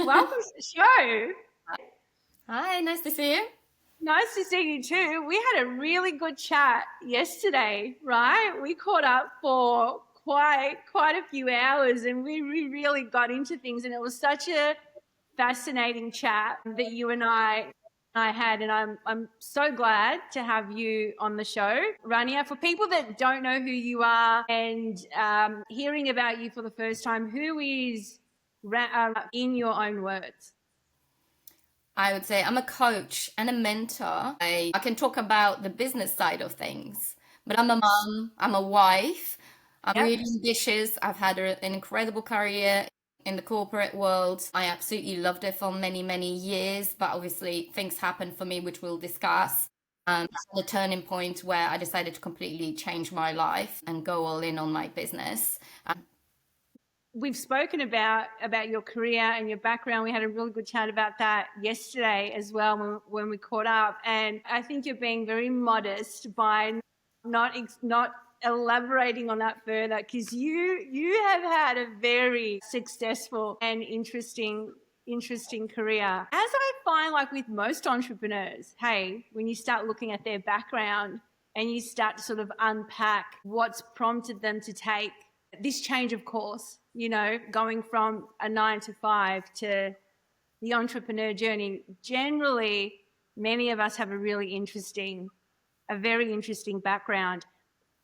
Welcome to the show. Hi, nice to see you. Nice to see you too. We had a really good chat yesterday, right? We caught up for quite a few hours and we really got into things, and it was such a fascinating chat that you and I had, and I'm so glad to have you on the show. Rania, for people that don't know who you are and hearing about you for the first time, who is in your own words? I would say I'm a coach and a mentor. I can talk about the business side of things, but I'm a mom, I'm a wife, I'm Yep. really ambitious. I've had an incredible career in the corporate world. I absolutely loved it for many years, but obviously things happened for me, which we'll discuss. That's the turning point where I decided to completely change my life and go all in on my business. We've spoken about your career and your background. We had a really good chat about that yesterday as well when we caught up. And I think you're being very modest by not elaborating on that further, because you have had a very successful and interesting career. As I find, like with most entrepreneurs, hey, when you start looking at their background and you start to sort of unpack what's prompted them to take this change of course, going from a 9 to 5 to the entrepreneur journey, generally, many of us have a very interesting background.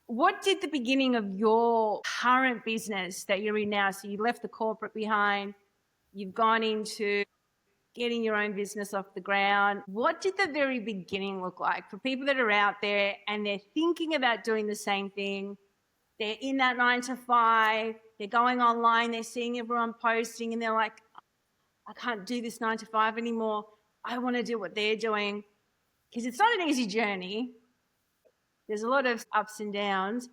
What did the beginning of your current business that you're in now? So you left the corporate behind, you've gone into getting your own business off the ground. What did the very beginning look like for people that are out there and they're thinking about doing the same thing? They're in that 9 to 5, they're going online, they're seeing everyone posting, and they're like, I can't do this 9 to 5 anymore. I want to do what they're doing. Because it's not an easy journey. There's a lot of ups and downs.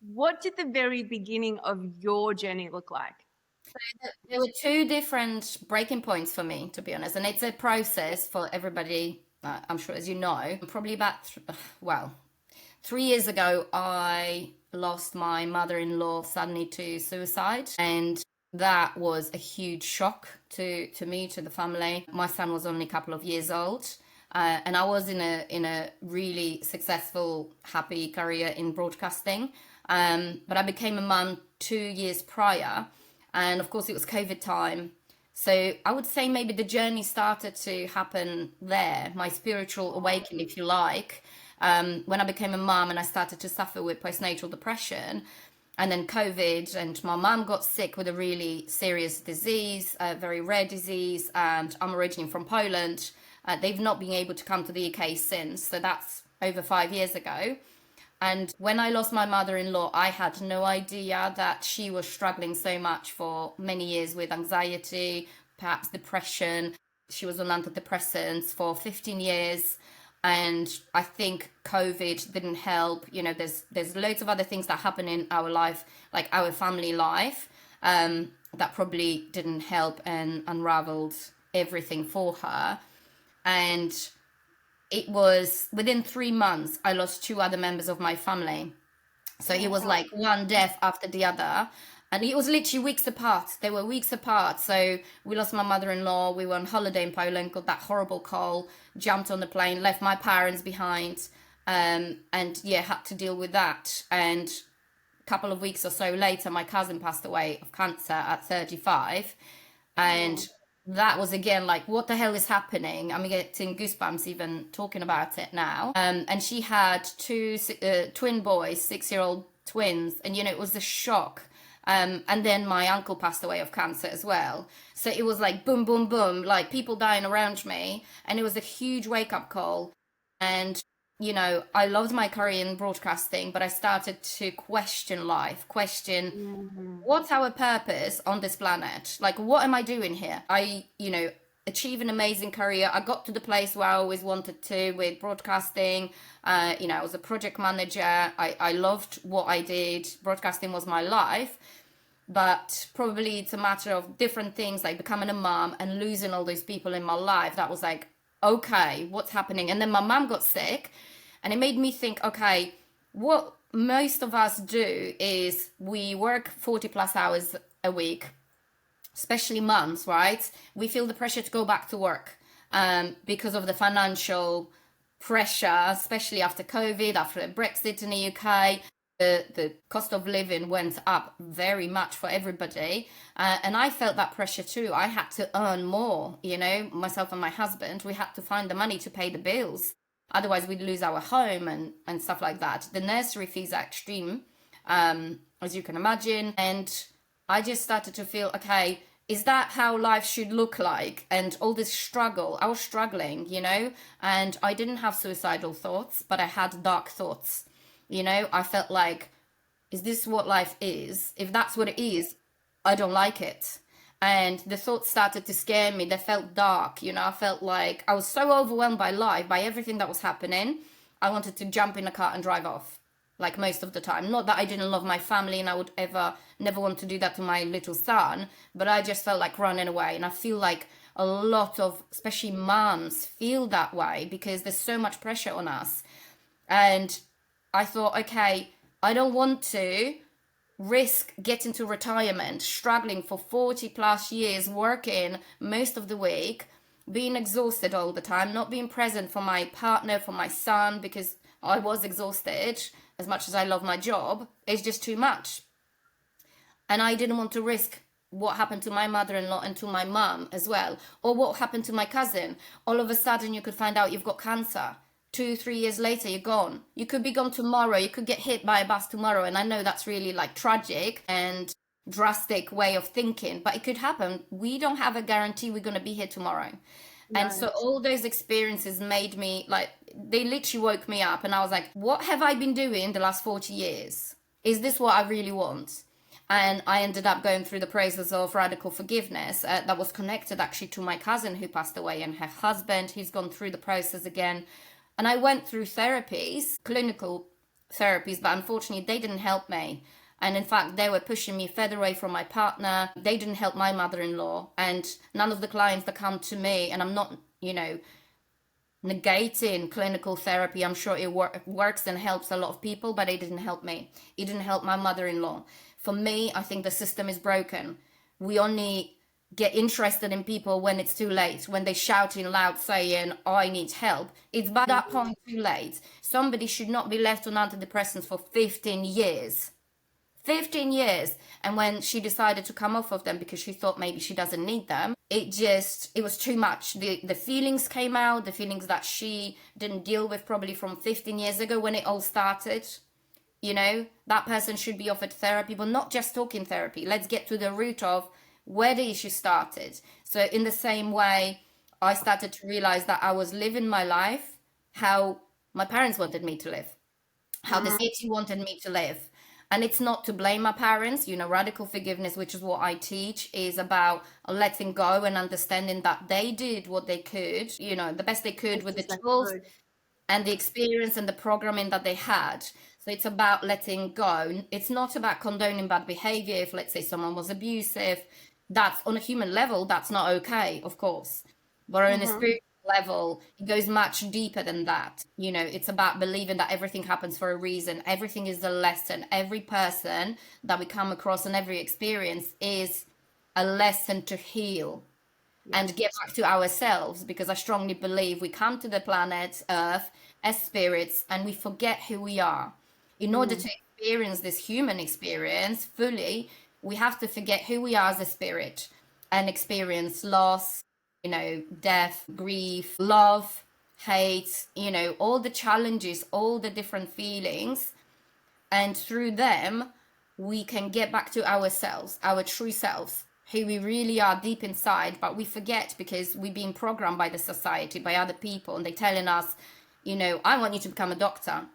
What did the very beginning of your journey look like? There were two different breaking points for me, to be honest, and it's a process for everybody. I'm sure, as you know, probably about 3 years ago, I lost my mother-in-law suddenly to suicide, and that was a huge shock to me, to the family. My son was only a couple of years old. And I was in a really successful, happy career in broadcasting, but I became a mum 2 years prior, and of course it was COVID time. So I would say maybe the journey started to happen there, my spiritual awakening, if you like, when I became a mum and I started to suffer with postnatal depression. And then COVID, and my mum got sick with a really serious disease, a very rare disease, and I'm originally from Poland. They've not been able to come to the UK since, so that's over 5 years ago. And when I lost my mother-in-law, I had no idea that she was struggling so much for many years with anxiety, perhaps depression. She was on antidepressants for 15 years. And I think COVID didn't help. There's loads of other things that happen in our life, like our family life, that probably didn't help and unraveled everything for her. And it was within 3 months, I lost two other members of my family. So it was like one death after the other. And it was literally weeks apart. They were weeks apart. So we lost my mother-in-law. We were on holiday in Poland, got that horrible call, jumped on the plane, left my parents behind, and yeah, had to deal with that. And a couple of weeks or so later, my cousin passed away of cancer at 35. And that was again like, what the hell is happening? I'm getting goosebumps even talking about it now. And she had two twin boys, 6-year-old twins, and it was a shock. And then my uncle passed away of cancer as well. So it was like boom, boom, boom, like people dying around me. And it was a huge wake up call. And, I loved my career in broadcasting, but I started to question life, what's our purpose on this planet? Like, what am I doing here? I achieved an amazing career. I got to the place where I always wanted to with broadcasting. I was a project manager. I loved what I did. Broadcasting was my life. But probably it's a matter of different things, like becoming a mom and losing all those people in my life. That was like, okay, what's happening? And then my mom got sick, and it made me think, okay, what most of us do is we work 40 plus hours a week. especially moms, right? We feel the pressure to go back to work because of the financial pressure, especially after COVID, after Brexit in the UK. The cost of living went up very much for everybody. And I felt that pressure too. I had to earn more, you know, myself and my husband, we had to find the money to pay the bills. Otherwise, we'd lose our home and stuff like that. The nursery fees are extreme, as you can imagine. And I just started to feel, okay, is that how life should look like? And all this struggle, I was struggling, you know, and I didn't have suicidal thoughts, but I had dark thoughts. You know, I felt like, is this what life is? If that's what it is, I don't like it. And the thoughts started to scare me. They felt dark, you know, I felt like I was so overwhelmed by life, by everything that was happening. I wanted to jump in a car and drive off, like most of the time. Not that I didn't love my family and I would ever never want to do that to my little son, but I just felt like running away. And I feel like a lot of, especially moms, feel that way because there's so much pressure on us. And I thought, okay, I don't want to risk getting to retirement, struggling for 40 plus years, working most of the week, being exhausted all the time, not being present for my partner, for my son, because I was exhausted as much as I love my job. It's just too much. And I didn't want to risk what happened to my mother-in-law and to my mum as well, or what happened to my cousin. All of a sudden, you could find out you've got cancer. 2, 3 years later, you're gone. You could be gone tomorrow. You could get hit by a bus tomorrow. And I know that's really like tragic and drastic way of thinking, but it could happen. We don't have a guarantee we're going to be here tomorrow. And so No. all those experiences made me like, they literally woke me up. And I was like, what have I been doing the last 40 years? Is this what I really want? And I ended up going through the process of radical forgiveness that was connected actually to my cousin who passed away and her husband. He's gone through the process again. And I went through therapies, clinical therapies, but unfortunately they didn't help me. And in fact, they were pushing me further away from my partner. They didn't help my mother-in-law. And none of the clients that come to me, and I'm not, you know, negating clinical therapy. I'm sure it works and helps a lot of people, but it didn't help me. It didn't help my mother-in-law. For me, I think the system is broken. We only get interested in people when it's too late, when they're shouting loud saying, I need help. It's by that point too late. Somebody should not be left on antidepressants for 15 years. 15 years. And when she decided to come off of them because she thought maybe she doesn't need them, it was too much. The feelings came out, the feelings that she didn't deal with probably from 15 years ago when it all started. You know, that person should be offered therapy, but not just talking therapy. Let's get to the root of where the issue started. So in the same way, I started to realize that I was living my life how my parents wanted me to live, how the Mm-hmm. city wanted me to live. And it's not to blame my parents. You know, radical forgiveness, which is what I teach, is about letting go and understanding that they did what they could, you know, the best they could That's with the just tools good. and the experience and the programming that they had. So it's about letting go. It's not about condoning bad behavior. If, let's say, someone was abusive, that's on a human level, that's not okay, of course. But on a Mm-hmm. spiritual level, it goes much deeper than that. You know, it's about believing that everything happens for a reason. Everything is a lesson. Every person that we come across and every experience is a lesson to heal Yeah. and get back to ourselves, because I strongly believe we come to the planet Earth as spirits and we forget who we are. In order Mm. to experience this human experience fully, we have to forget who we are as a spirit and experience loss, you know, death, grief, love, hate, you know, all the challenges, all the different feelings, and through them we can get back to ourselves, our true selves, who we really are deep inside. But we forget because we've been programmed by the society, by other people, and they're telling us, you know, I want you to become a doctor,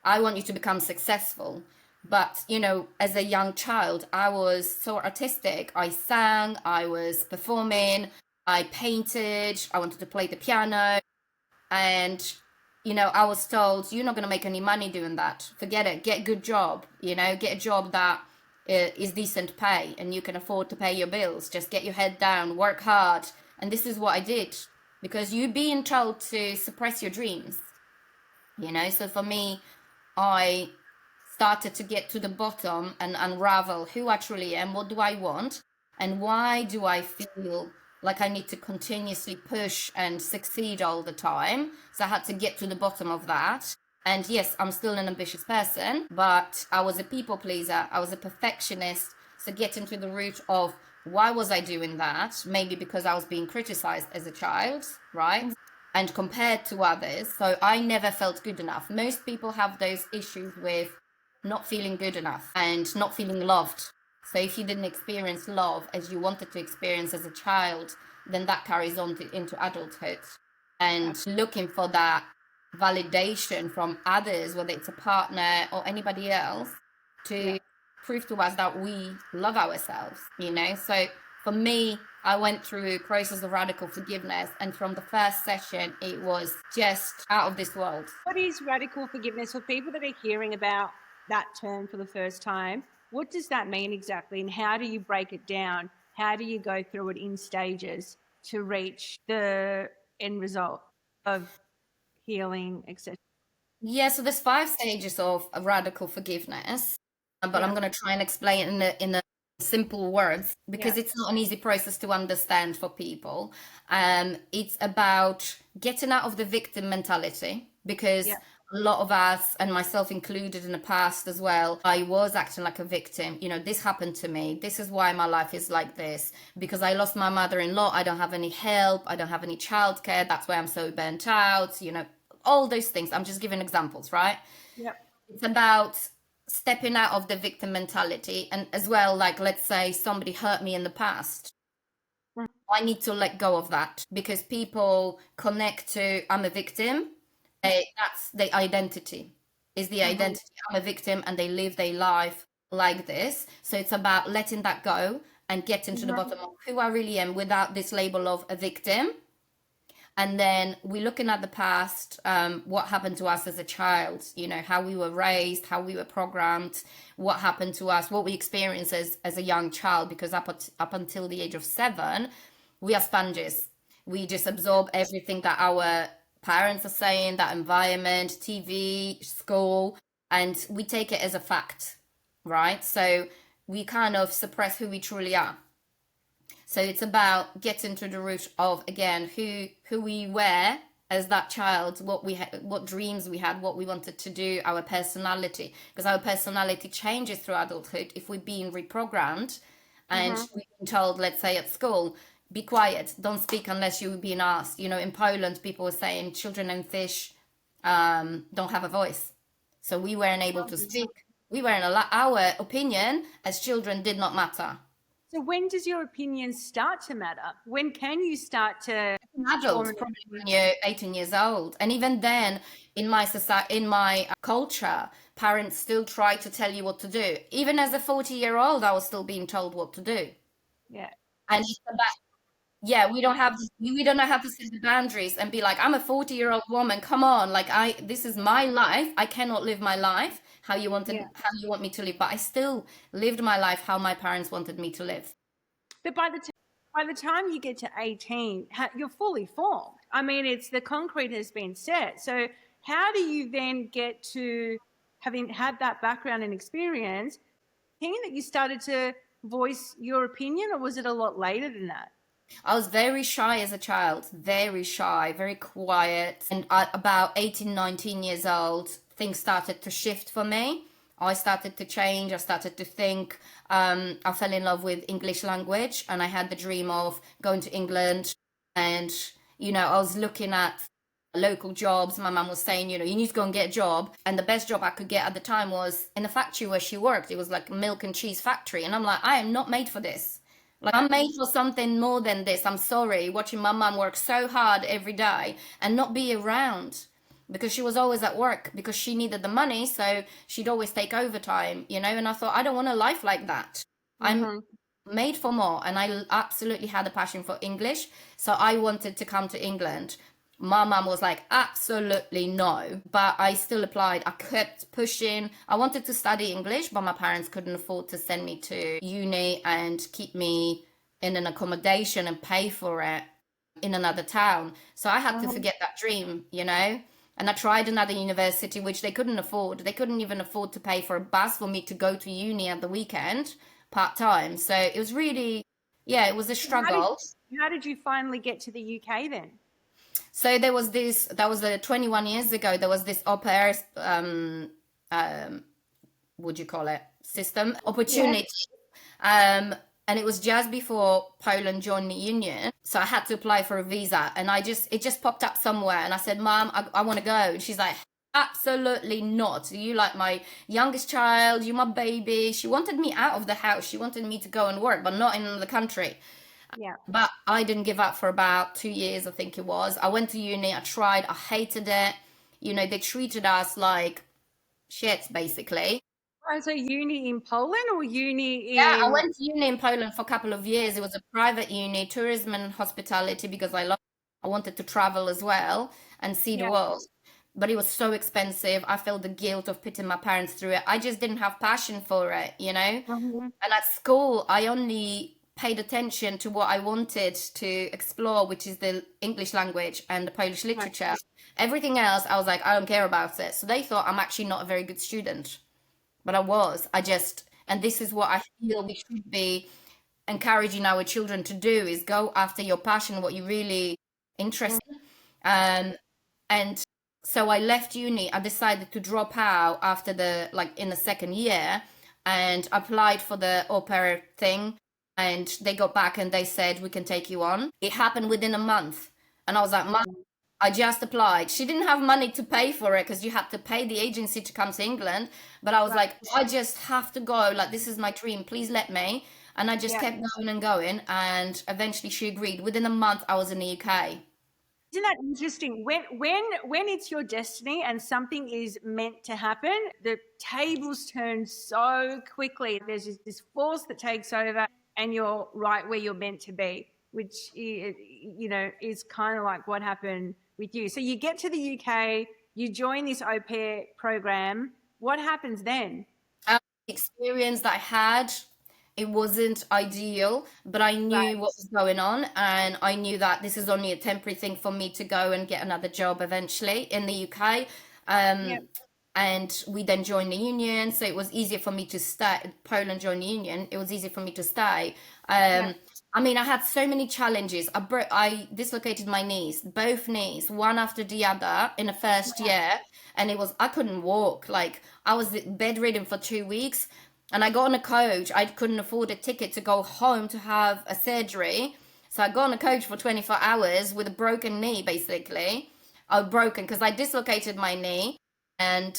I want you to become successful. But you know, as a young child, I was so artistic. I sang, I was performing, I painted, I wanted to play the piano. And you know, I was told, you're not going to make any money doing that, forget it, get a good job, you know, get a job that is decent pay and you can afford to pay your bills, just get your head down, work hard. And this is what I did, because you're being told to suppress your dreams, you know. So for me, I started to get to the bottom and unravel who I truly am, what do I want. And why do I feel like I need to continuously push and succeed all the time? So I had to get to the bottom of that. And yes, I'm still an ambitious person, but I was a people pleaser. I was a perfectionist. So getting to the root of why was I doing that? Maybe because I was being criticized as a child, right? And compared to others. So I never felt good enough. Most people have those issues with not feeling good enough and not feeling loved. So if you didn't experience love as you wanted to experience as a child, then that carries on into adulthood. And looking for that validation from others, whether it's a partner or anybody else, Yeah. to prove to us that we love ourselves, you know? So for me, I went through a process of radical forgiveness, and from the first session, it was just out of this world. What is radical forgiveness for people that are hearing about that term for the first time? What does that mean exactly, and how do you break it down? How do you go through it in stages to reach the end result of healing, etc.? Yeah, so there's 5 stages of radical forgiveness, but I'm Yeah, going to try and explain it in a simple words yeah, because it's not an easy process to understand for people. It's about getting out of the victim mentality because yeah. a lot of us, and myself included in the past as well, I was acting like a victim. You know, this happened to me. This is why my life is like this because I lost my mother-in-law. I don't have any help. I don't have any childcare. That's why I'm so burnt out. You know, all those things. I'm just giving examples, right? Yeah. It's about stepping out of the victim mentality and as well, like let's say somebody hurt me in the past. I need to let go of that because people connect to I'm a victim. That's the identity. Is the Mm-hmm. identity I'm a victim and they live their life like this. So it's about letting that go and getting to the Mm-hmm. bottom of who I really am without this label of a victim. And then we're looking at the past, what happened to us as a child, you know, how we were raised, how we were programmed, what happened to us, what we experienced as a young child, because up until the age of 7, we are sponges. We just absorb everything that our parents are saying, that environment, TV, school, and we take it as a fact, right? So we kind of suppress who we truly are. So it's about getting to the root of again who we were as that child, what we had, what dreams we had, what we wanted to do, our personality, because our personality changes through adulthood if we're being reprogrammed and Mm-hmm. we've been told, let's say at school, be quiet, don't speak unless you're being asked. You know, in Poland, people were saying children and fish don't have a voice, so we weren't able to speak. We weren't allowed. Our opinion as children did not matter. So when does your opinion start to matter? When can you start to An form adult, an probably opinion? when you're 18 years old. And even then, in my society, in my culture, parents still try to tell you what to do. Even as a 40-year-old, I was still being told what to do. Yeah. And it's about, yeah, we don't know how to set the boundaries and be like, I'm a 40-year-old woman. Come on, like this is my life. I cannot live my life Yeah. how you want me to live. But I still lived my life how my parents wanted me to live. But by the time you get to 18, you're fully formed. I mean, it's the concrete has been set. So how do you then get to having had that background and experience, thinking that you started to voice your opinion, or was it a lot later than that? I was very shy as a child, very shy, very quiet. And at about 18, 19 years old, things started to shift for me. I started to change. I started to think. I fell in love with English language and I had the dream of going to England. And, you know, I was looking at local jobs. My mum was saying, you know, you need to go and get a job. And the best job I could get at the time was in the factory where she worked. It was like a milk and cheese factory. And I'm like, I am not made for this. Like I'm made for something more than this. I'm sorry, watching my mum work so hard every day and not be around because she was always at work because she needed the money, so she'd always take overtime, you know. And I thought, I don't want a life like that. I'm Mm-hmm. made for more, and I absolutely had a passion for English, so I wanted to come to England. My mum was like, absolutely no, but I still applied. I kept pushing. I wanted to study English, but my parents couldn't afford to send me to uni and keep me in an accommodation and pay for it in another town. So I had to Mm-hmm. forget that dream, you know? And I tried another university, which they couldn't afford. They couldn't even afford to pay for a bus for me to go to uni at the weekend part time. So it was really Yeah, it was a How did struggle. how did you finally get to the UK then? So there was this, that was 21 years ago, there was this au pair, um, would you call it, system, Yeah. opportunity. Um, and it was just before Poland joined the union. So I had to apply for a visa and it just popped up somewhere. And I said, Mom, I want to go. And she's like, absolutely not. You like my youngest child, you my baby. She wanted me out of the house. She wanted me to go and work, but not in the country. Yeah. But I didn't give up for about 2 years, I think it was. I went to uni, I tried, I hated it. You know, they treated us like shit, basically. Oh, so uni in Poland or Yeah, uni I in? went to uni in Poland for a couple of years. It was a private uni, tourism and hospitality, because I wanted to travel as well and see the Yeah. world. But it was so expensive. I felt the guilt of putting my parents through it. I just didn't have passion for it, you know? Mhm. And at school, I only paid attention to what I wanted to explore, which is the English language and the Polish Right. literature. Everything else, I was like, I don't care about it. So they thought I'm actually not a very good student, but I was. And this is what I feel we should be encouraging our children to do, is go after your passion, what you really Mhm. interested in. And so I left uni. I decided to drop out after in the second year, and applied for the au pair thing. And they got back and they said, we can take you on. It happened within a month. And I was like, Mom, I just applied. She didn't have money to pay for it because you had to pay the agency to come to England. But I was Right. like, I just have to go. Like, this is my dream. Please let me. And I just Yeah. kept going and going. And eventually she agreed. Within a month, I was in the UK. Isn't that interesting? When it's your destiny and something is meant to happen, the tables turn so quickly. There's this force that takes over, and you're right where you're meant to be, which is kind of like what happened with you. So you get to the UK, you join this au pair program. What happens then? Experience that I had, it wasn't ideal, but I knew Right. what was going on, and I knew that this is only a temporary thing for me to go and get another job eventually in the UK. Yeah. Um, and we then joined the union, so it was easier for me to stay. Poland joined the union, it was easier for me to stay. Yeah. I mean, I had so many challenges. I dislocated my knees, both knees, one after the other in the first year, and I couldn't walk. Like, I was bedridden for 2 weeks, and I got on a coach. I couldn't afford a ticket to go home to have a surgery, so I got on a coach for 24 hours with a broken knee, basically. I was broken because I dislocated my knee, and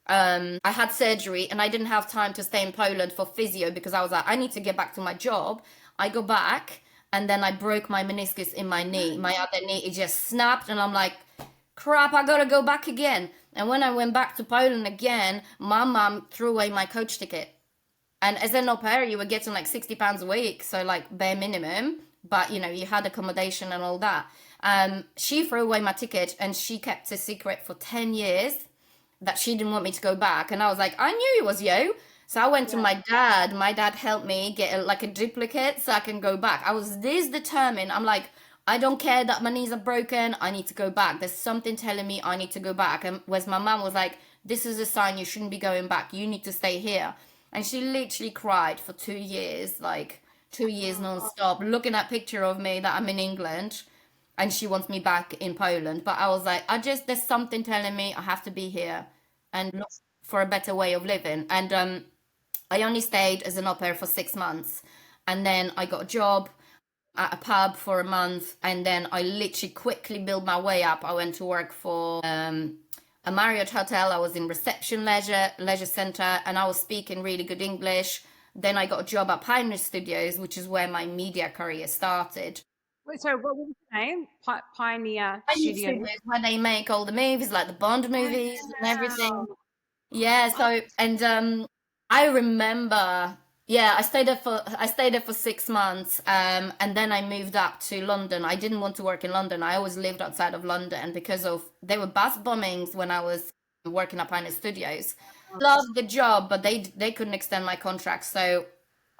I had surgery, and I didn't have time to stay in Poland for physio because I was like, I need to get back to my job. I go back, and then I broke my meniscus in my knee. My other knee, it just snapped, and I'm like, crap, I gotta go back again. And when I went back to Poland again, my mum threw away my coach ticket. And as an au pair, you were getting like £60 a week, so like bare minimum. But you had accommodation and all that. She threw away my ticket, and she kept a secret for 10 years that she didn't want me to go back. And I was like, I knew it was you. So I went to Yeah. my dad. My dad helped me get a duplicate so I can go back. I was this determined. I'm like, I don't care that my knees are broken. I need to go back. There's something telling me I need to go back. And whereas my mum was like, this is a sign you shouldn't be going back. You need to stay here. And she literally cried for 2 years, like 2 years non-stop, looking at picture of me that I'm in England, and she wants me back in Poland. But I was like, there's something telling me I have to be here and look for a better way of living. And I only stayed as an au pair for 6 months, and then I got a job at a pub for a month, and then I literally quickly built my way up. I went to work for a Marriott hotel. I was in reception, leisure center, and I was speaking really good English. Then I got a job at Pioneer Studios, which is where my media career started. Wait, so what was the name? Pioneer Pioneer Studio. Studios, where they make all the movies, like the Bond movies and everything. Wow. Yeah, Oh, so and I remember, yeah, I stayed there for 6 months, and then I moved up to London. I didn't want to work in London. I always lived outside of London because of there were bus bombings when I was working at Pioneer Studios. Loved the job, but they couldn't extend my contract, so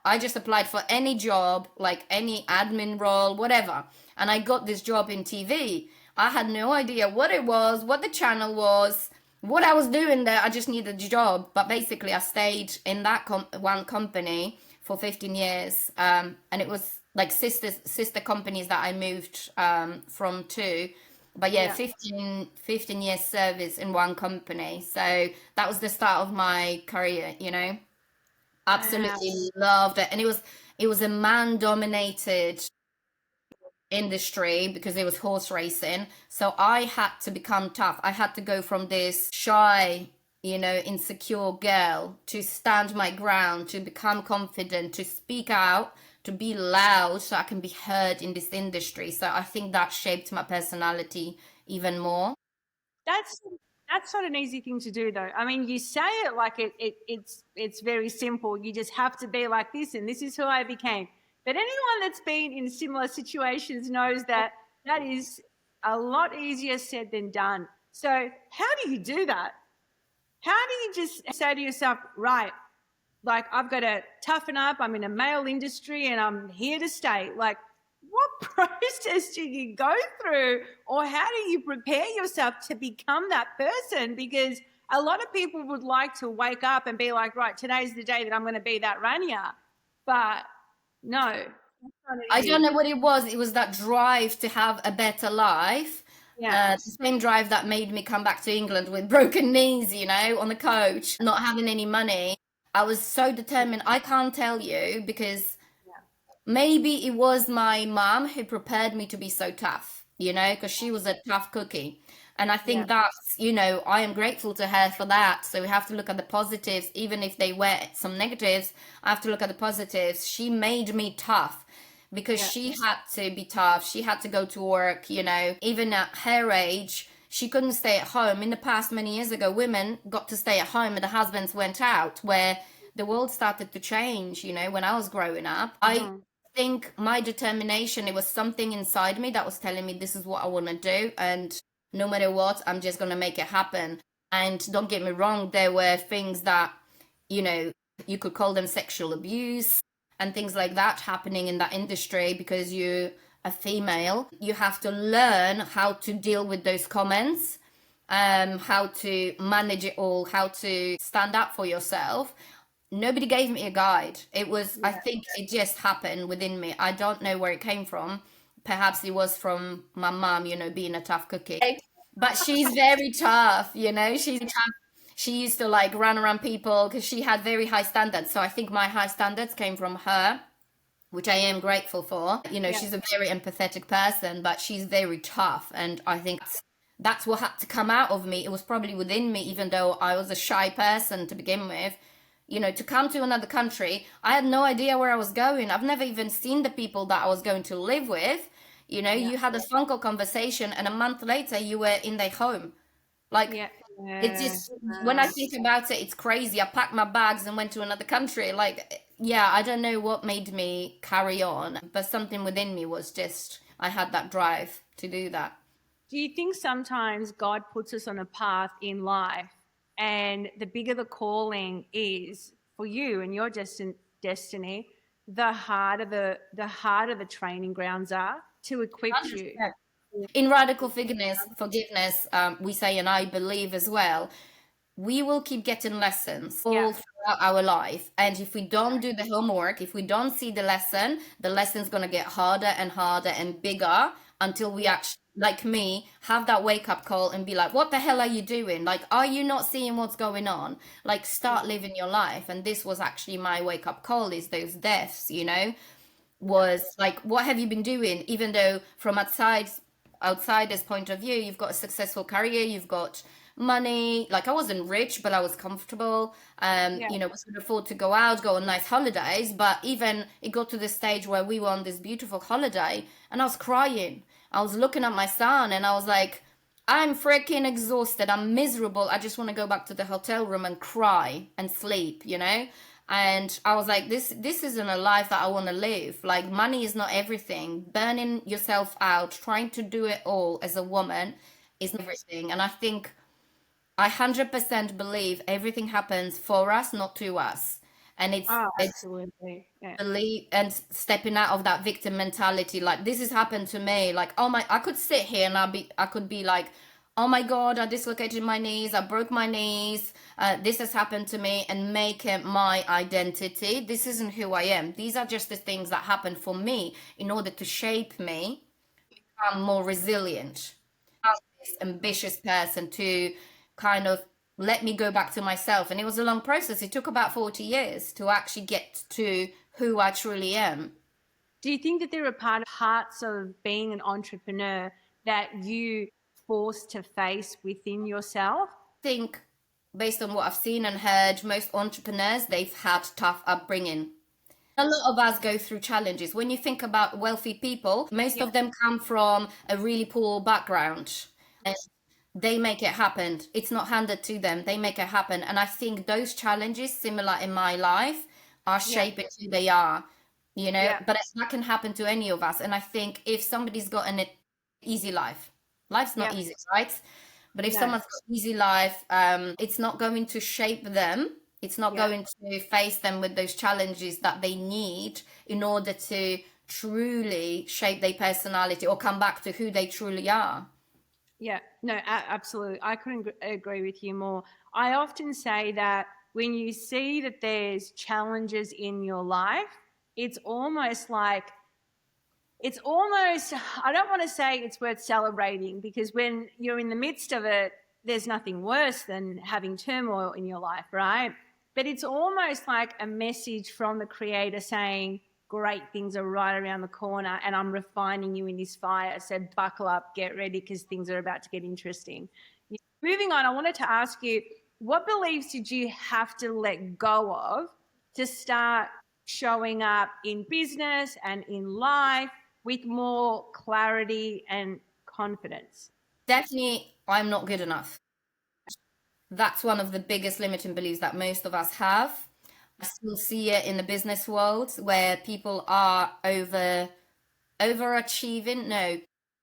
I just applied for any job, like any admin role, whatever. And I got this job in TV. I had no idea what it was, what the channel was, what I was doing there. I just needed a job. But basically, I stayed in that one company for 15 years. And it was like sister companies that I moved from to. But yeah, Yeah. 15 years service in one company. So that was the start of my career, you know. Wow. Absolutely loved it. And it was a man dominated industry because it was horse racing. So I had to become tough. I had to go from this shy, insecure girl to stand my ground, to become confident, to speak out, to be loud so I can be heard in this industry. So I think that shaped my personality even more. That's that's not an easy thing to do, though. I mean, you say it like it's very simple. You just have to be like this, and this is who I became. But anyone that's been in similar situations knows that that is a lot easier said than done. So, how do you do that? How do you just say to yourself, right, like I've got to toughen up, I'm in a male industry and I'm here to stay? Like, what process do you go through, or how do you prepare yourself to become that person? Because a lot of people would like to wake up and be like, right, today's the day that I'm going to be that Rania. But no, that's not I don't easy. know what it was. It was that drive to have a better life. Yeah, The same drive that made me come back to England with broken knees, on the coach, not having any money. I was so determined. I can't tell you because yeah, maybe it was my mom who prepared me to be so tough, because she was a tough cookie. And I yeah, think that's, I am grateful to her for that. So we have to look at the positives, even if they were some negatives. I have to look at the positives. She made me tough because yeah, she had to be tough. She had to go to work, even at her age. She couldn't stay at home. In the past, many years ago, women got to stay at home and the husbands went out, where the world started to change, when I was growing up. I hmm, think my determination, it was something inside me that was telling me this is what I want to do. And no matter what, I'm just going to make it happen. And don't get me wrong, there were things that, you know, you could call them sexual abuse and things like that happening in that industry because you're a female. You have to learn how to deal with those comments, how to manage it all, how to stand up for yourself. Nobody gave me a guide. I yeah, think it just happened within me. I don't know where it came from. Perhaps it was from my mom, being a tough cookie. But she's very tough, she's tough. She used to like run around people because she had very high standards. So I think my high standards came from her, which I am grateful for. yeah, She's a very empathetic person, but she's very tough. And I think that's what had to come out of me. It was probably within me, even though I was a shy person to begin with. To come to another country, I had no idea where I was going. I've never even seen the people that I was going to live with. yeah, You had a phone call conversation, and a month later, you were in their home. Like, yeah, it's yeah. just, when I think about it, it's crazy. I packed my bags and went to another country. Like, yeah, I don't know what made me carry on, but something within me was just, I had that drive to do that. Do you think sometimes God puts us on a path in life, and the bigger the calling is for you and your destiny, the harder the training grounds are to equip you? 100%. In radical forgiveness, we say, and I believe as well, we will keep getting lessons Yeah, all throughout our life. And if we don't do the homework, if we don't see the lesson's going to get harder and harder and bigger until we yeah, actually, like me, have that wake up call and be like, what the hell are you doing? Like, are you not seeing what's going on? Like, yeah, start living your life. And this was actually my wake up call, is those deaths, yeah, was like, what have you been doing? Even though from outsider's point of view, you've got a successful career, you've got money. Like, I wasn't rich, but I was comfortable. yeah, We could afford to go out, go on nice holidays. But even it got to the stage where we were on this beautiful holiday, and I was crying. I was looking at my son, and I was like, I'm freaking exhausted. I'm miserable. I just want to go back to the hotel room and cry and sleep. And I was like, this isn't a life that I want to live. Like, money is not everything. Burning yourself out, trying to do it all as a woman is not everything. And I think I 100% believe everything happens for us, not to us. And oh, it's absolutely, yeah, believe and stepping out of that victim mentality. Like, this has happened to me. Like, oh my, I could sit here and I could be like, oh my God, I dislocated my knees, I broke my knees, this has happened to me, and make it my identity. This isn't who I am. These are just the things that happened for me in order to shape me, become more resilient, this ambitious person, to kind of let me go back to myself. And it was a long process. It took about 40 years to actually get to who I truly am. Do you think that there are parts of being an entrepreneur that you forced to face within yourself? Think, based on what I've seen and heard, most entrepreneurs, they've had tough upbringing. A lot of us go through challenges. When you think about wealthy people, most Yeah, of them come from a really poor background. And they make it happen. It's not handed to them. They make it happen. And I think those challenges, similar in my life, are yeah, shaping who they are, you know, yeah, but that can happen to any of us. And I think if somebody's got an easy life, life's not yeah. easy, right? But if No, someone's got easy life, it's not going to shape them. It's not yeah. going to face them with those challenges that they need in order to truly shape their personality or come back to who they truly are. Yeah, no, absolutely. I couldn't agree with you more. I often say that when you see that there's challenges in your life, it's almost like I don't want to say it's worth celebrating, because when you're in the midst of it, there's nothing worse than having turmoil in your life, right? But it's almost like a message from the creator saying, great things are right around the corner and I'm refining you in this fire. So buckle up, get ready, because things are about to get interesting. Moving on, I wanted to ask you, what beliefs did you have to let go of to start showing up in business and in life with more clarity and confidence? Definitely, I'm not good enough. That's one of the biggest limiting beliefs that most of us have. I still see it in the business world where people are overachieving, no,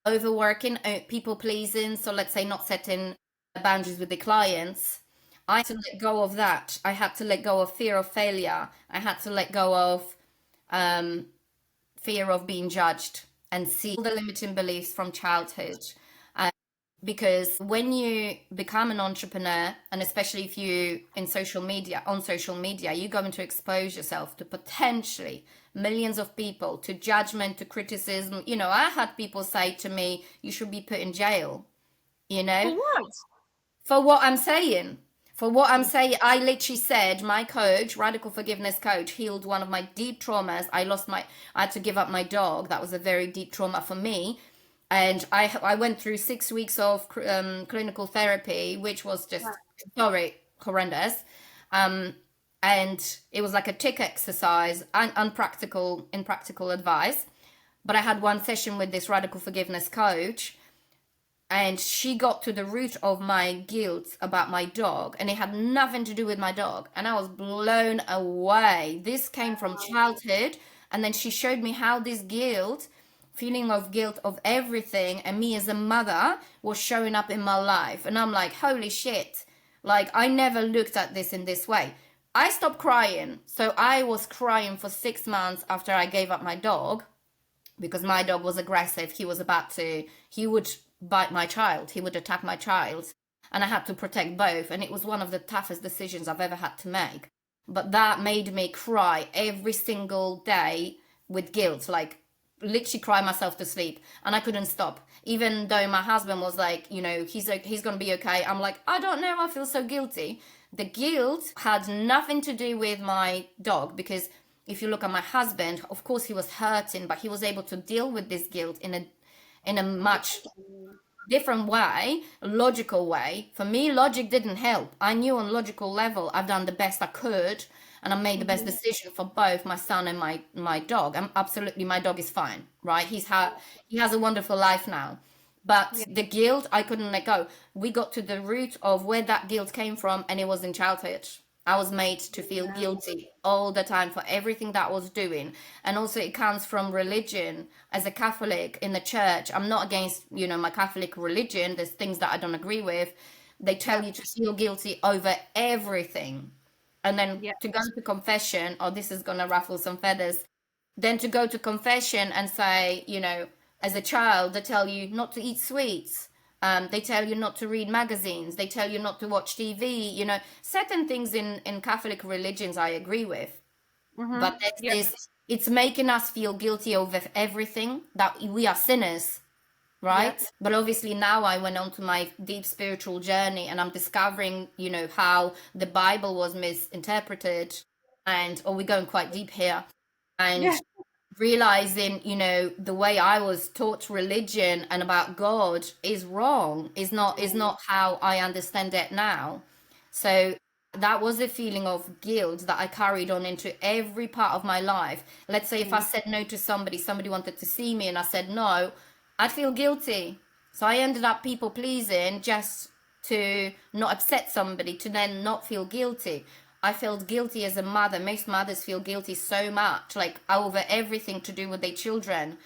overworking, people pleasing. So let's say not setting boundaries with the clients. I had to let go of that. I had to let go of fear of failure. I had to let go of um, fear of being judged and see all the limiting beliefs from childhood. Because when you become an entrepreneur, and especially if you in social media, on social media, you're going to expose yourself to potentially millions of people, to judgment, to criticism. You know, I had people say to me, you should be put in jail, you For know, what? for what I'm saying. For what I'm saying, I literally said my coach, radical forgiveness coach, healed one of my deep traumas. I had to give up my dog. That was a very deep trauma for me. And I went through 6 weeks of clinical therapy, which was just sorry horrendous. Um, and it was like a tick exercise, unpractical, impractical advice. But I had one session with this radical forgiveness coach, and she got to the root of my guilt about my dog, and it had nothing to do with my dog, and I was blown away. This came from childhood, and then she showed me how this guilt, feeling of guilt of everything, and me as a mother, was showing up in my life. And I'm like, holy shit, like I never looked at this in this way. I stopped crying. So I was crying for 6 months after I gave up my dog, because my dog was aggressive. He would bite my child, he would attack my child, and I had to protect both. And it was one of the toughest decisions I've ever had to make. But that made me cry every single day with guilt, like literally cry myself to sleep, and I couldn't stop. Even though my husband was like, you know, he's gonna be okay. I'm like, I don't know, I feel so guilty. The guilt had nothing to do with my dog, because if you look at my husband, of course he was hurting, but he was able to deal with this guilt in a much different way, a logical way. For me, logic didn't help. I knew on logical level I've done the best I could, and I made the best Mm-hmm. decision for both my son and my dog. I'm absolutely, my dog is fine, right? He has a wonderful life now. But Yeah. the guilt, I couldn't let go. We got to the root of where that guilt came from, and it was in childhood. I was made to feel guilty all the time for everything that I was doing. And also it comes from religion. As a Catholic in the church, I'm not against, you know, my Catholic religion. There's things that I don't agree with. They tell Yeah. you to feel guilty over everything. And then Yeah. to go to confession, oh, this is gonna ruffle some feathers. Then to go to confession and say, you know, as a child, they tell you not to eat sweets. They tell you not to read magazines. They tell you not to watch TV. You know, certain things in Catholic religions I agree with, Mm-hmm. but there's Yep. this. It's making us feel guilty over everything, that we are sinners, right? Yep. But obviously now I went on to my deep spiritual journey, and I'm discovering, how the Bible was misinterpreted, and we're going quite deep here, Yeah. and realizing, the way I was taught religion and about God is wrong, is not how I understand it now. So that was a feeling of guilt that I carried on into every part of my life. Let's say if I said no to somebody wanted to see me and I said no, I'd feel guilty. So I ended up people pleasing just to not upset somebody, to then not feel guilty. I felt guilty as a mother. Most mothers feel guilty so much, like over everything to do with their children.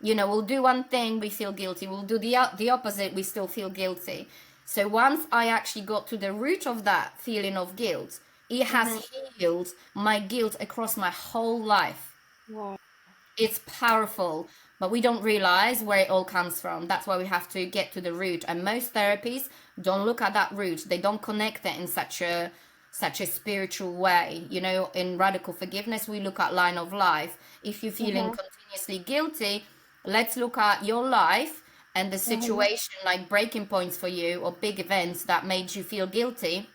We'll do one thing, we feel guilty. We'll do the opposite, we still feel guilty. So once I actually got to the root of that feeling of guilt, it Mm-hmm. has healed my guilt across my whole life. Wow. It's powerful, but we don't realize where it all comes from. That's why we have to get to the root. And most therapies don't look at that root. They don't connect it in such a spiritual way. In radical forgiveness, we look at line of life. If you're feeling Mm-hmm. continuously guilty, let's look at your life and the Mm-hmm. situation, like breaking points for you or big events that made you feel guilty,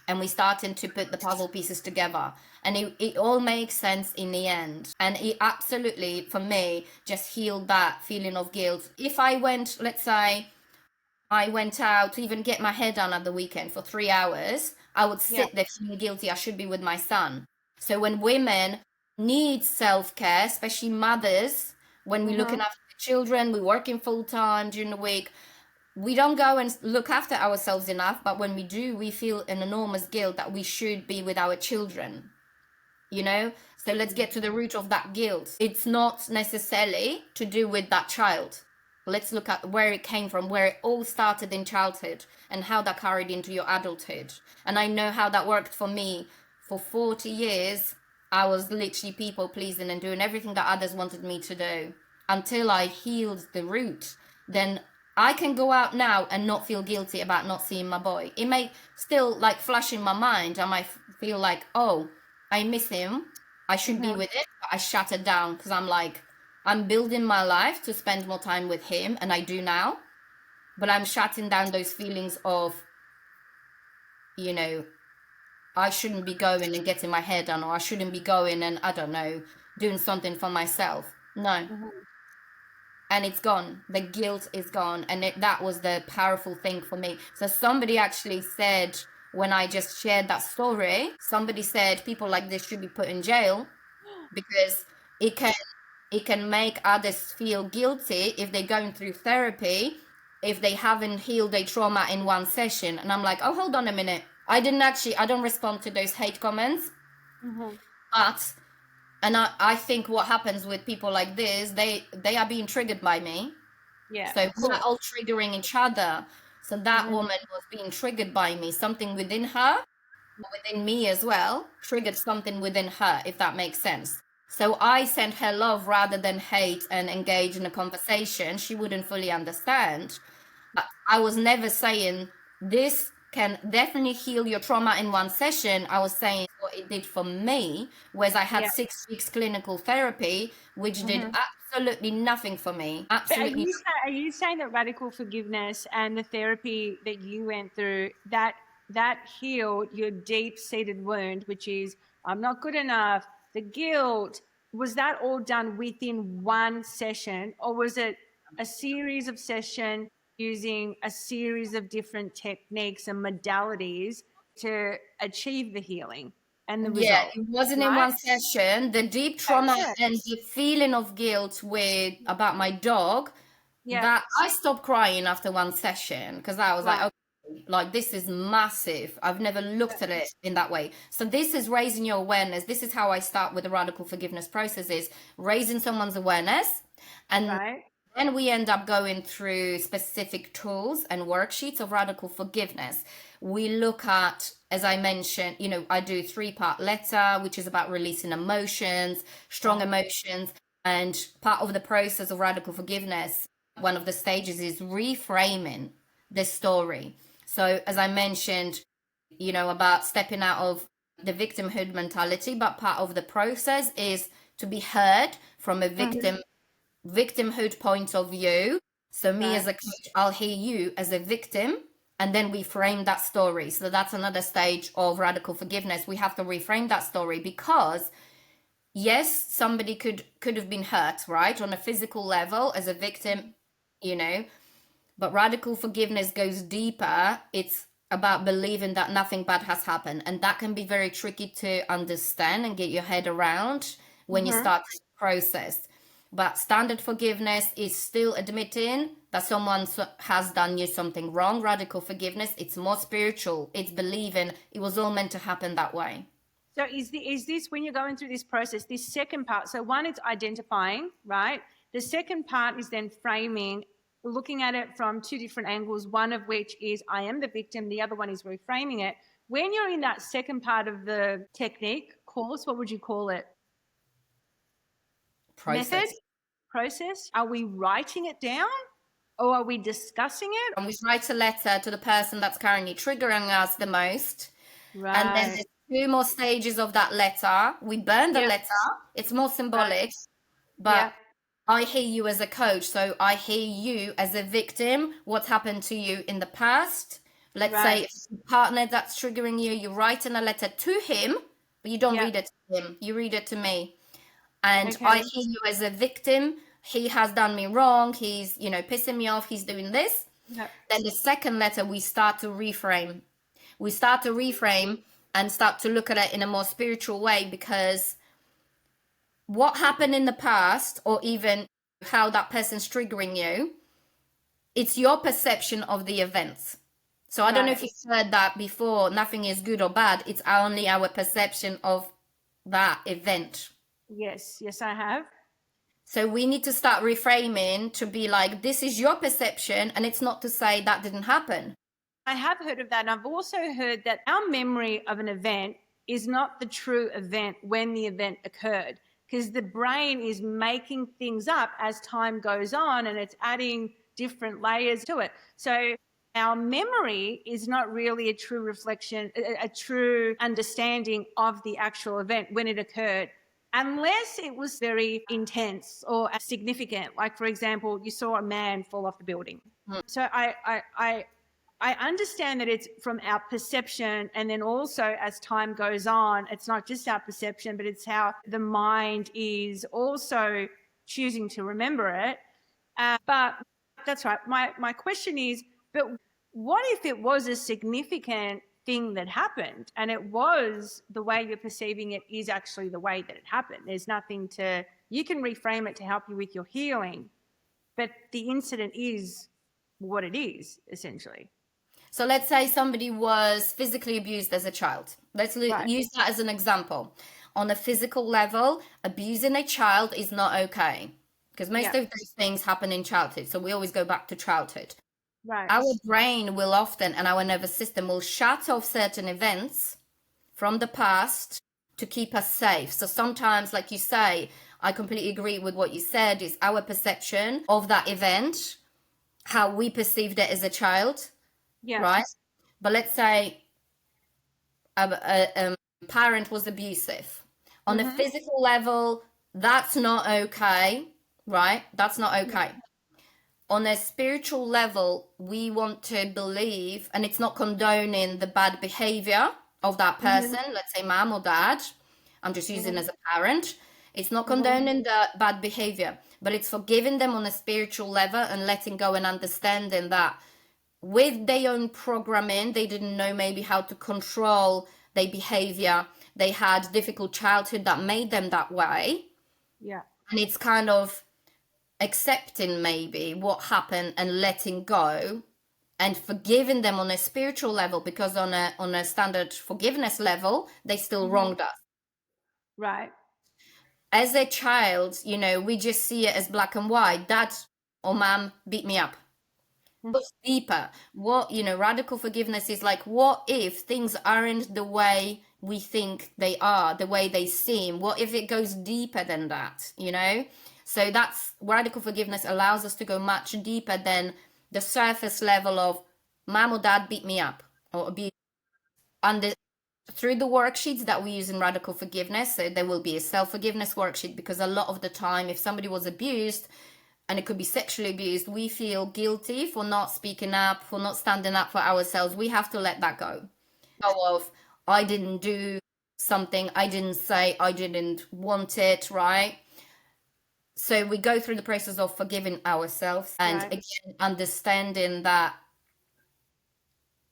and we starting to put the puzzle pieces together, and it all makes sense in the end, and it absolutely for me just healed that feeling of guilt. If I went, let's say I went out to even get my hair done at the weekend for 3 hours, I would Yeah. sit there feeling guilty. I should be with my son. So when women need self-care, especially mothers, when we're Mm-hmm. looking after the children, we're working full time during the week, we don't go and look after ourselves enough, but when we do, we feel an enormous guilt that we should be with our children, you know? So let's get to the root of that guilt. It's not necessarily to do with that child. Let's look at where it came from, where it all started in childhood and how that carried into your adulthood. And I know how that worked for me. For 40 years, I was literally people pleasing and doing everything that others wanted me to do until I healed the root. Then I can go out now and not feel guilty about not seeing my boy. It may still like flash in my mind. I might feel like, oh, I miss him. I should be Mm-hmm. with it. But I shut it down because I'm like, I'm building my life to spend more time with him, and I do now. But I'm shutting down those feelings of, you know, I shouldn't be going and getting my hair done, or I shouldn't be going and, I don't know, doing something for myself. No. Mm-hmm. And it's gone. The guilt is gone. And that was the powerful thing for me. So somebody actually said, when I just shared that story, somebody said people like this should be put in jail because it can it can make others feel guilty if they're going through therapy, if they haven't healed their trauma in one session. And I'm like, oh, hold on a minute. I don't respond to those hate comments, Mm-hmm. but and I think what happens with people like this, they are being triggered by me. Yeah, So of we're course. all triggering each other. So that Mm-hmm. woman was being triggered by me. Something within her, within me as well, triggered something within her, if that makes sense. So I sent her love rather than hate and engage in a conversation. She wouldn't fully understand. I was never saying this can definitely heal your trauma in one session. I was saying what it did for me, whereas I had Yeah. 6 weeks clinical therapy, which did Mm-hmm. absolutely nothing for me. But Absolutely. are you saying that radical forgiveness and the therapy that you went through that healed your deep seated wound, which is I'm not good enough, the guilt, was that all done within one session, or was it a series of sessions using a series of different techniques and modalities to achieve the healing and the Yeah, result, it wasn't in right? one session. The deep trauma Yeah. and the feeling of guilt with about my dog, Yeah. that I stopped crying after one session because I was like, Right. okay, like this is massive. I've never looked at it in that way. So this is raising your awareness. This is how I start with the radical forgiveness process, is raising someone's awareness, and Right. then we end up going through specific tools and worksheets of radical forgiveness. We look at, as I mentioned, I do 3-part letter, which is about releasing emotions, strong Right. emotions. And part of the process of radical forgiveness one of the stages is reframing the story. So as I mentioned, about stepping out of the victimhood mentality, but part of the process is to be heard from a Mhm. victimhood point of view. So me Right. as a coach, I'll hear you as a victim, and then we frame that story. So that's another stage of radical forgiveness. We have to reframe that story because yes, somebody could have been hurt, right, on a physical level as a victim, you know, but radical forgiveness goes deeper. It's about believing that nothing bad has happened. And that can be very tricky to understand and get your head around when you Mhm. start this process. But standard forgiveness is still admitting that someone has done you something wrong. Radical forgiveness, it's more spiritual. It's believing it was all meant to happen that way. So is this when you're going through this process, this second part? So one is identifying, right? The second part is then framing, looking at it from two different angles, one of which is I am the victim, the other one is reframing it. When you're in that second part of the technique course, what would you call it? Method? Process. Process? Are we writing it down or are we discussing it? And we write a letter to the person that's currently triggering us the most. And then Right. there's two more stages of that letter. We burn the Yep. letter. It's more Right. symbolic, but Yep. I hear you as a coach. So I hear you as a victim, what happened to you in the past. Let's say Right. a partner that's triggering you, you're writing a letter to him, but you don't Yep. read it to him. You read it to me. And I Okay. hear you as a victim. He has done me wrong. He's, pissing me off. He's doing this. Yep. Then the second letter, we start to reframe. We start to reframe and start to look at it in a more spiritual way, because what happened in the past, or even how that person's triggering you, it's your perception of the events. So I don't know Right. if you've heard that before. Nothing is good or bad. It's only our perception of that event. Yes. Yes, I have. So we need to start reframing to be like, this is your perception, and it's not to say that didn't happen. I have heard of that. And I've also heard that our memory of an event is not the true event when the event occurred, because the brain is making things up as time goes on and it's adding different layers to it. So our memory is not really a true reflection, a true understanding of the actual event when it occurred. Unless it was very intense or significant, like for example, you saw a man fall off the building. Mm. So I understand that it's from our perception, and then also as time goes on, it's not just our perception, but it's how the mind is also choosing to remember it. But that's right. My question is, but what if it was a significant thing that happened, and it was the way you're perceiving it is actually the way that it happened? There's nothing to, you can reframe it to help you with your healing, but the incident is what it is essentially. So let's say somebody was physically abused as a child. Let's Right. use that as an example. On a physical level, abusing a child is not okay, because most Yeah. of those things happen in childhood. So we always go back to childhood. Right. Our brain will often, and our nervous system will shut off certain events from the past to keep us safe. So sometimes, like you say, I completely agree with what you said, is our perception of that event, how we perceived it as a child, Yeah. right? But let's say a parent was abusive. On a Mm-hmm. physical level, that's not okay, right? That's not Yeah. okay. On a spiritual level, we want to believe, and it's not condoning the bad behavior of that Mm-hmm. person, let's say mom or dad. I'm just using Mm-hmm. as a parent. It's not Mm-hmm. condoning the bad behavior, but it's forgiving them on a spiritual level and letting go and understanding that with their own programming, they didn't know maybe how to control their behavior. They had difficult childhood that made them that way. Yeah. And it's kind of accepting maybe what happened and letting go and forgiving them on a spiritual level, because on a standard forgiveness level, they still Mm-hmm. wronged us. Right. As a child, we just see it as black and white. Dad or mom beat me up. Goes deeper. What, radical forgiveness is like, what if things aren't the way we think they are, the way they seem? What if it goes deeper than that? So that's radical forgiveness allows us to go much deeper than the surface level of mom or dad beat me up or abuse. Under through the worksheets that we use in radical forgiveness, so there will be a self-forgiveness worksheet, because a lot of the time if somebody was abused, and it could be sexually abused, we feel guilty for not speaking up, for not standing up for ourselves. We have to let that go. Of I didn't do something, I didn't say, I didn't want it, right? So we go through the process of forgiving ourselves, and Right. again understanding that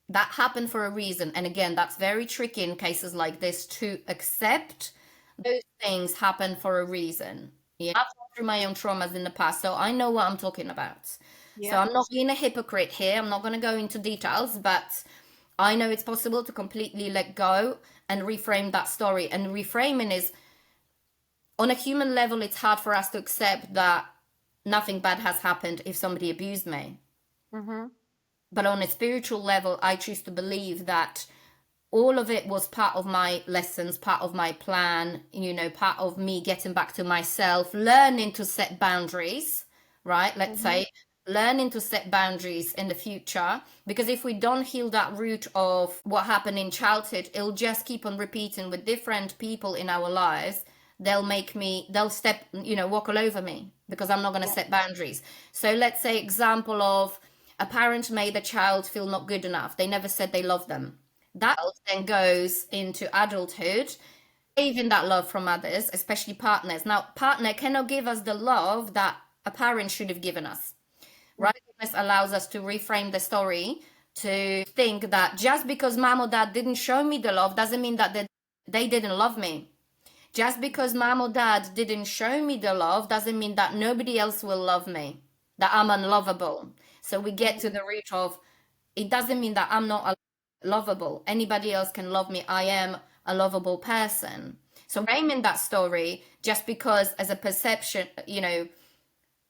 that happened for a reason. And again, that's very tricky in cases like this, to accept those things happen for a reason. Yeah, I've gone through my own traumas in the past, so I know what I'm talking about. So Yeah. I'm not being a hypocrite here. I'm not going to go into details, but I know it's possible to completely let go and reframe that story. And reframing is, on a human level, it's hard for us to accept that nothing bad has happened if somebody abused me. Mm-hmm. But on a spiritual level, I choose to believe that all of it was part of my lessons, part of my plan, part of me getting back to myself, learning to set boundaries, right? Let's Mm-hmm. say, learning to set boundaries in the future. Because if we don't heal that root of what happened in childhood, it'll just keep on repeating with different people in our lives. They'll step, walk all over me because I'm not going to set boundaries. So let's say, example of a parent made a child feel not good enough. They never said they love them. That then goes into adulthood, craving that love from others, especially partners. Now, partner cannot give us the love that a parent should have given us. Right? Forgiveness allows us to reframe the story, to think that just because mom or dad didn't show me the love doesn't mean that they didn't love me. Just because mom or dad didn't show me the love doesn't mean that nobody else will love me, that I'm unlovable. So we get to the root of, it doesn't mean that I'm not lovable. Anybody else can love me. I am a lovable person. So framing that story, just because as a perception,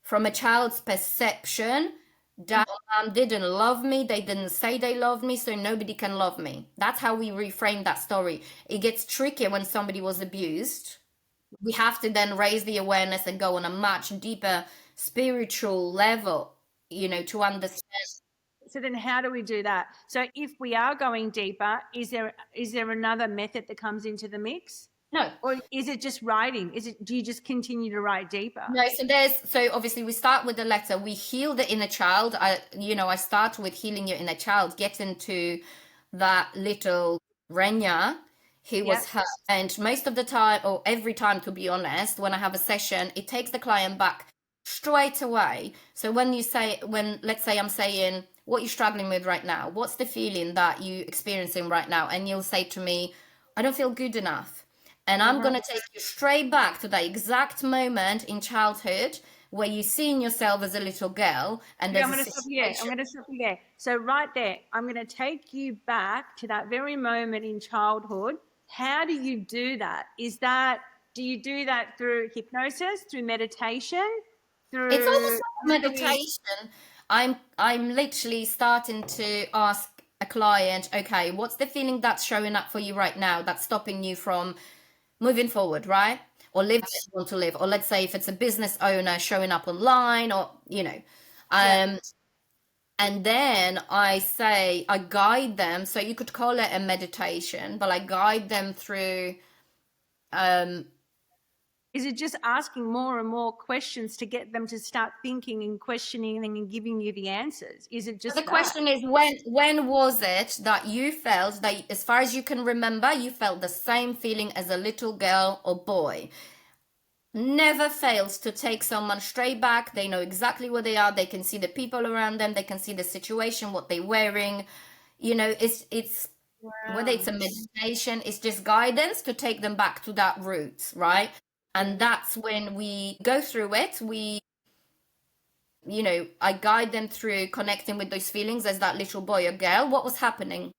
from a child's perception, that mom didn't love me, they didn't say they loved me, so nobody can love me. That's how we reframe that story. It gets trickier when somebody was abused. We have to then raise the awareness and go on a much deeper spiritual level, to understand. So then how do we do that? So if we are going deeper, is there another method that comes into the mix? No, Or is it just writing? Do you just continue to write deeper? no, so obviously we start with the letter. We heal the inner child. I start with healing your inner child, getting to that little Renia who Yeah. was hurt. And most of the time, or every time to be honest, when I have a session, it takes the client back straight away. So let's say I'm saying, what you're struggling with right now, what's the feeling that you experiencing right now? And you'll say to me, I don't feel good enough. And I'm Mm-hmm. going to take you straight back to that exact moment in childhood where you seen yourself as a little girl and Okay, there's I'm a going to stop you there. I'm situation. going to stop you there. So right there, I'm going to take you back to that very moment in childhood. How do you do that? Do you do that through hypnosis, through meditation, It's through almost like really? meditation. I'm literally starting to ask a client, okay, what's the feeling that's showing up for you right now that's stopping you from moving forward, right? Or live as you want to live. Or let's say if it's a business owner showing up online, or Yeah. um and then I guide them. So you could call it a meditation, but I guide them through. Um, Is it just asking more and more questions to get them to start thinking and questioning and giving you the answers? Is it the just that? question is, when was it that you felt that, as far as you can remember, you felt the same feeling as a little girl or boy? Never fails to take someone straight back. They know exactly where they are. They can see the people around them. They can see the situation, what they're wearing. It's whether Wow. it's a meditation, it's just guidance to take them back to that root, right? And that's when we go through it. I guide them through connecting with those feelings as that little boy or girl. What was happening?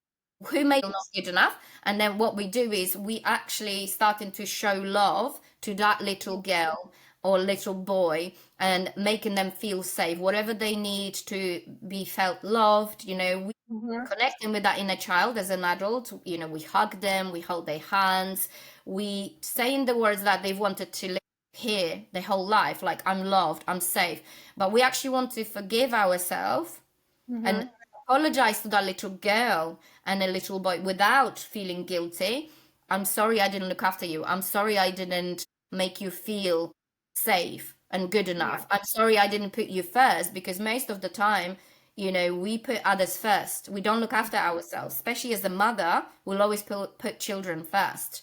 Who made it not good enough? And then what we do is we actually starting to show love to that little girl or little boy, and making them feel safe, whatever they need to be felt loved. We Mm-hmm. connecting with that inner child as an adult. We hug them, we hold their hands, we saying the words that they've wanted to live. here the whole life, like I'm loved, I'm safe. But we actually want to forgive ourselves Mm-hmm. and apologize to that little girl and a little boy without feeling guilty. I'm sorry I didn't look after you. I'm sorry I didn't make you feel safe and good Yeah. enough. I'm sorry I didn't put you first, because most of the time, we put others first. We don't look after ourselves, especially as a mother, we'll always put children first.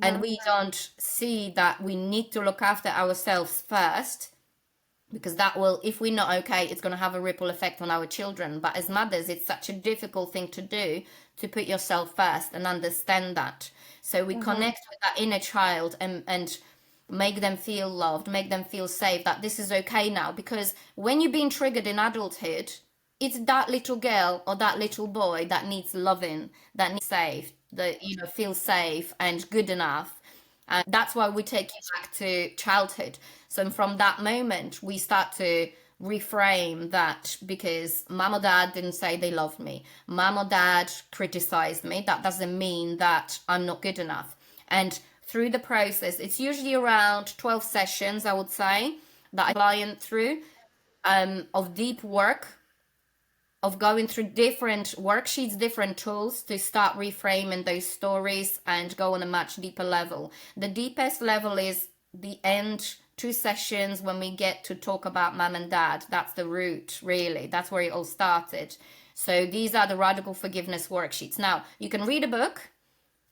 And Mm-hmm. we don't see that we need to look after ourselves first, because that will, if we're not okay, it's going to have a ripple effect on our children. But as mothers, it's such a difficult thing to do, to put yourself first and understand that. So we Mm-hmm. connect with that inner child and make them feel loved, make them feel safe, that this is okay now. Because when you're being triggered in adulthood, it's that little girl or that little boy that needs loving, that needs safe, that feel safe and good enough. And that's why we take you back to childhood. So from that moment, we start to reframe that, because mom or dad didn't say they loved me. Mom or dad criticized me. That doesn't mean that I'm not good enough. And through the process, it's usually around 12 sessions, I would say, that I client through of deep work, of going through different worksheets, different tools to start reframing those stories and go on a much deeper level. The deepest level is the end 2 sessions when we get to talk about mom and dad. That's the root, really. That's where it all started. So these are the radical forgiveness worksheets. Now, you can read a book,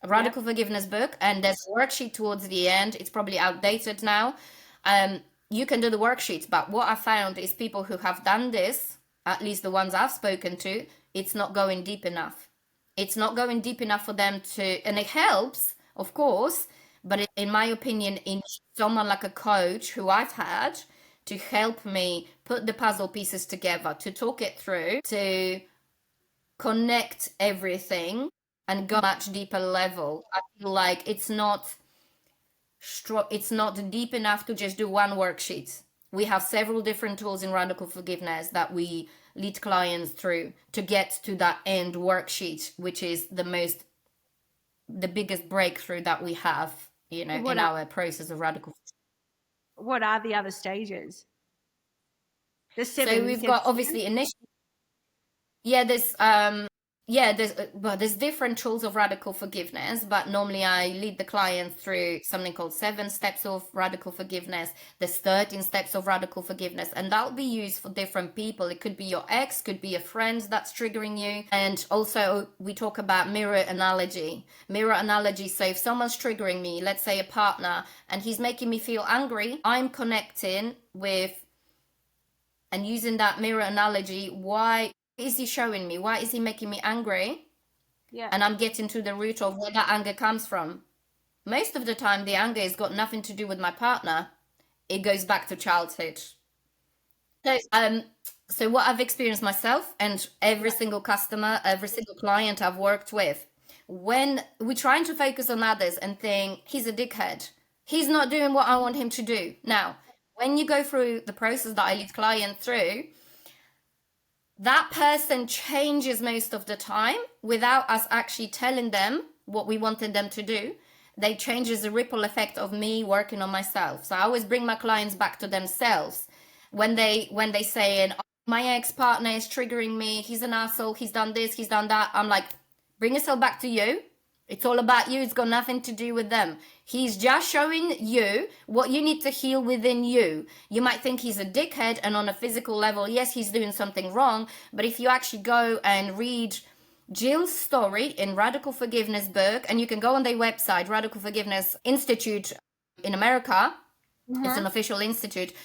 a Yep. radical forgiveness book, and there's a worksheet towards the end. It's probably outdated now. Um, you can do the worksheets, but what I found is people who have done this, at least the ones I've spoken to, it's not going deep enough. It's not going deep enough for them to, and it helps, of course, but in my opinion, in someone like a coach who I've had to help me put the puzzle pieces together, to talk it through, to connect everything and go much deeper level. I feel like it's not deep enough to just do one worksheet. We have several different tools in radical forgiveness that we lead clients through to get to that end worksheet, which is the biggest breakthrough that we have, What in are our process of radical. what are the other stages? There's So seven. You we've said got seven? obviously initial. Yeah, there's different tools of radical forgiveness, but normally I lead the client through something called 7 steps of radical forgiveness. There's 13 steps of radical forgiveness, and that'll be used for different people. It could be your ex, could be a friend that's triggering you. And also we talk about mirror analogy. Mirror analogy, so if someone's triggering me, let's say a partner, and he's making me feel angry, I'm connecting with and using that mirror analogy, why is he showing me? Why is he making me angry? Yeah. And I'm getting to the root of where that anger comes from. Most of the time, the anger has got nothing to do with my partner. It goes back to childhood. So what I've experienced myself and every Yeah. single customer, every single client I've worked with, when we're trying to focus on others and think, he's a dickhead, he's not doing what I want him to do. Now, when you go through the process that I lead clients through, that person changes most of the time without us actually telling them what we wanted them to do. They change as a ripple effect of me working on myself. So I always bring my clients back to themselves when they say, oh, my ex-partner is triggering me, he's an asshole, he's done this, he's done that. I'm like, bring yourself back to you. It's all about you. It's got nothing to do with them. He's just showing you what you need to heal within you. You might think he's a dickhead, and on a physical level, yes, he's doing something wrong. But if you actually go and read Jill's story in Radical Forgiveness book, and you can go on their website, Radical Forgiveness Institute in America, it's Mm-hmm. an official institute. You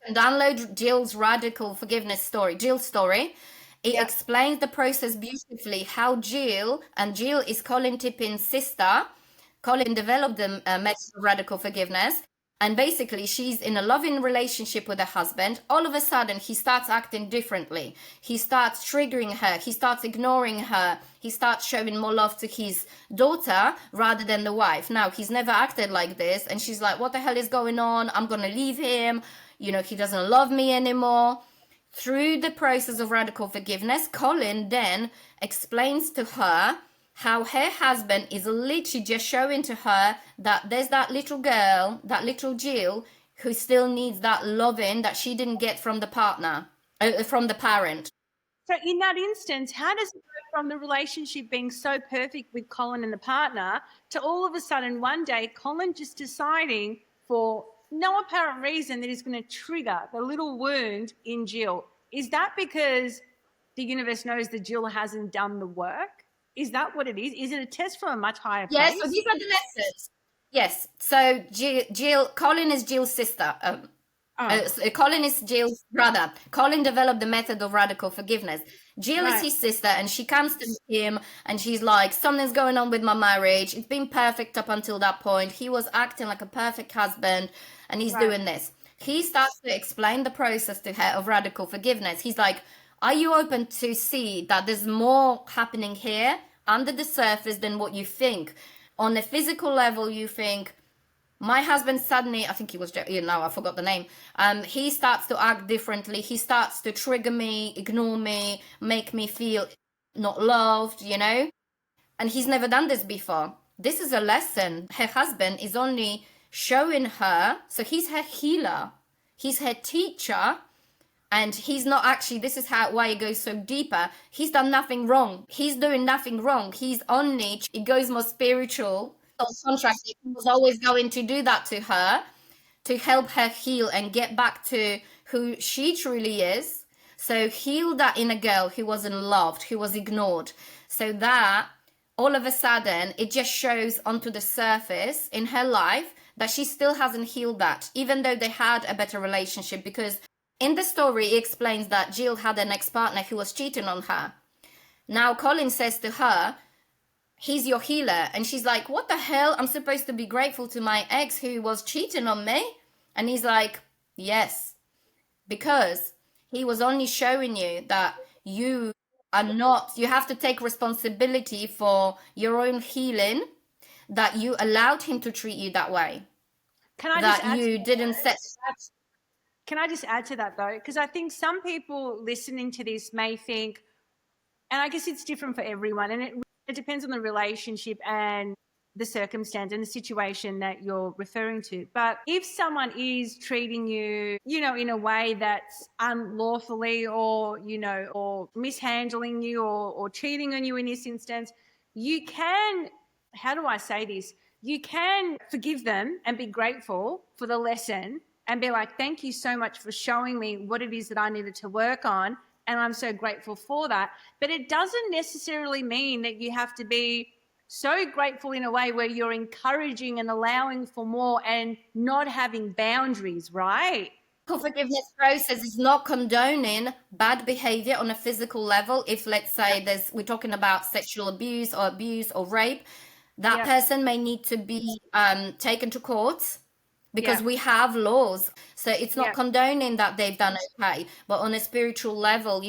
can download Jill's Radical Forgiveness story, Jill's story. It Yeah. explains the process beautifully, how Jill is Colin Tippin's sister. Colin developed the method of radical forgiveness. And basically, she's in a loving relationship with her husband. All of a sudden, he starts acting differently. He starts triggering her. He starts ignoring her. He starts showing more love to his daughter rather than the wife. Now, he's never acted like this. And she's like, what the hell is going on? I'm going to leave him. He doesn't love me anymore. Through the process of radical forgiveness, Colin then explains to her how her husband is literally just showing to her that there's that little girl, that little Jill, who still needs that loving that she didn't get from the partner, from the parent. So in that instance, how does it go from the relationship being so perfect with Colin and the partner to all of a sudden one day Colin just deciding for no apparent reason that he's going to trigger the little wound in Jill? Is that because the universe knows that Jill hasn't done the work? Is that what it is? Is it a test from a much higher Yes, so place? these are the lessons. Yes, so Colin is Jill's sister. Oh, Colin is Jill's brother. Colin developed the method of radical forgiveness. Jill is right, his sister, and she comes to him and she's like, something's going on with my marriage. It's been perfect up until that point. He was acting like a perfect husband, and he's right. doing this. He starts to explain the process to her of radical forgiveness. He's like, are you open to see that there's more happening here under the surface than what you think? On a physical level, you think, my husband suddenly, I think he was, I forgot the name. He starts to act differently. He starts to trigger me, ignore me, make me feel not loved, And he's never done this before. This is a lesson. Her husband is only showing her, so he's her healer, he's her teacher, and he's not actually, this is why it goes so deeper. He's done nothing wrong. He's doing nothing wrong. He's only, it goes more spiritual. Contract, he was always going to do that to her to help her heal and get back to who she truly is. So heal that inner girl who wasn't loved, who was ignored. So that all of a sudden it just shows onto the surface in her life that she still hasn't healed that, even though they had a better relationship. Because in the story, it explains that Jill had an ex-partner who was cheating on her. Now Colin says to her, he's your healer. And she's like, what the hell? I'm supposed to be grateful to my ex who was cheating on me? And he's like, yes, because he was only showing you that you are not, you have to take responsibility for your own healing, that you allowed him to treat you that way, Can I just that add to you didn't set. Can I just add to that though? Because I think some people listening to this may think, and I guess it's different for everyone, and it depends on the relationship and the circumstance and the situation that you're referring to. But if someone is treating you, in a way that's unlawfully or mishandling you or cheating on you in this instance, you can, how do I say this? You can forgive them and be grateful for the lesson and be like, thank you so much for showing me what it is that I needed to work on. And I'm so grateful for that. But it doesn't necessarily mean that you have to be so grateful in a way where you're encouraging and allowing for more and not having boundaries, right? Forgiveness process is not condoning bad behavior on a physical level. If, let's say, we're talking about sexual abuse or rape, that Yeah. person may need to be taken to court, because Yeah. we have laws. So it's not Yeah. condoning that they've done okay, but on a spiritual level,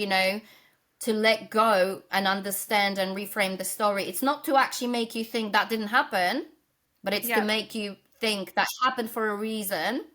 to let go and understand and reframe the story. It's not to actually make you think that didn't happen, but it's to Yeah. make you think that happened for a reason,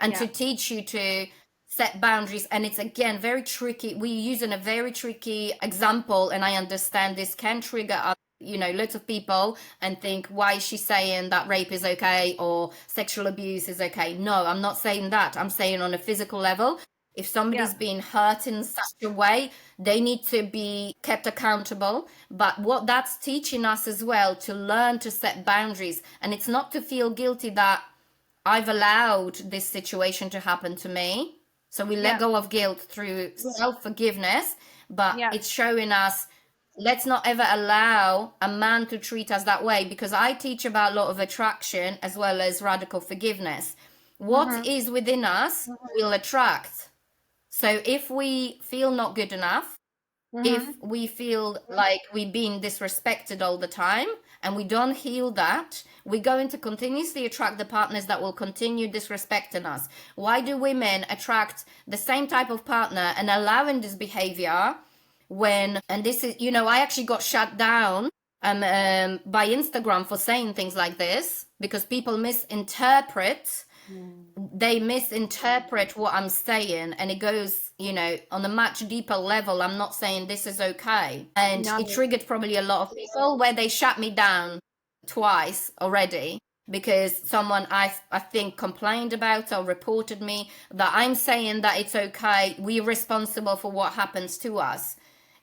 and Yeah. to teach you to set boundaries. And it's, again, very tricky. We're using a very tricky example, and I understand this can trigger lots of people and think, why is she saying that rape is okay or sexual abuse is okay? No, I'm not saying that. I'm saying on a physical level, if Yeah. somebody's been hurt in such a way, they need to be kept accountable. But what that's teaching us as well, to learn to set boundaries. And it's not to feel guilty that I've allowed this situation to happen to me. So we let Yeah. go of guilt through self-forgiveness, but Yeah. it's showing us, let's not ever allow a man to treat us that way, because I teach about law of attraction as well as radical forgiveness. What Mm-hmm. is within us will attract. So if we feel not good enough, if Mm-hmm. we feel like we're being disrespected all the time and we don't heal that, we're going to continuously attract the partners that will continue disrespecting us. Why do women attract the same type of partner and allowing this behavior when, and this is, I actually got shut down by Instagram for saying things like this, because people misinterpret, they misinterpret what I'm saying, and it goes, on a much deeper level. I'm not saying this is okay. And No. it triggered probably a lot of people where they shut me down twice already. because someone I think complained about or reported me, that I'm saying that it's okay, we're responsible for what happens to us.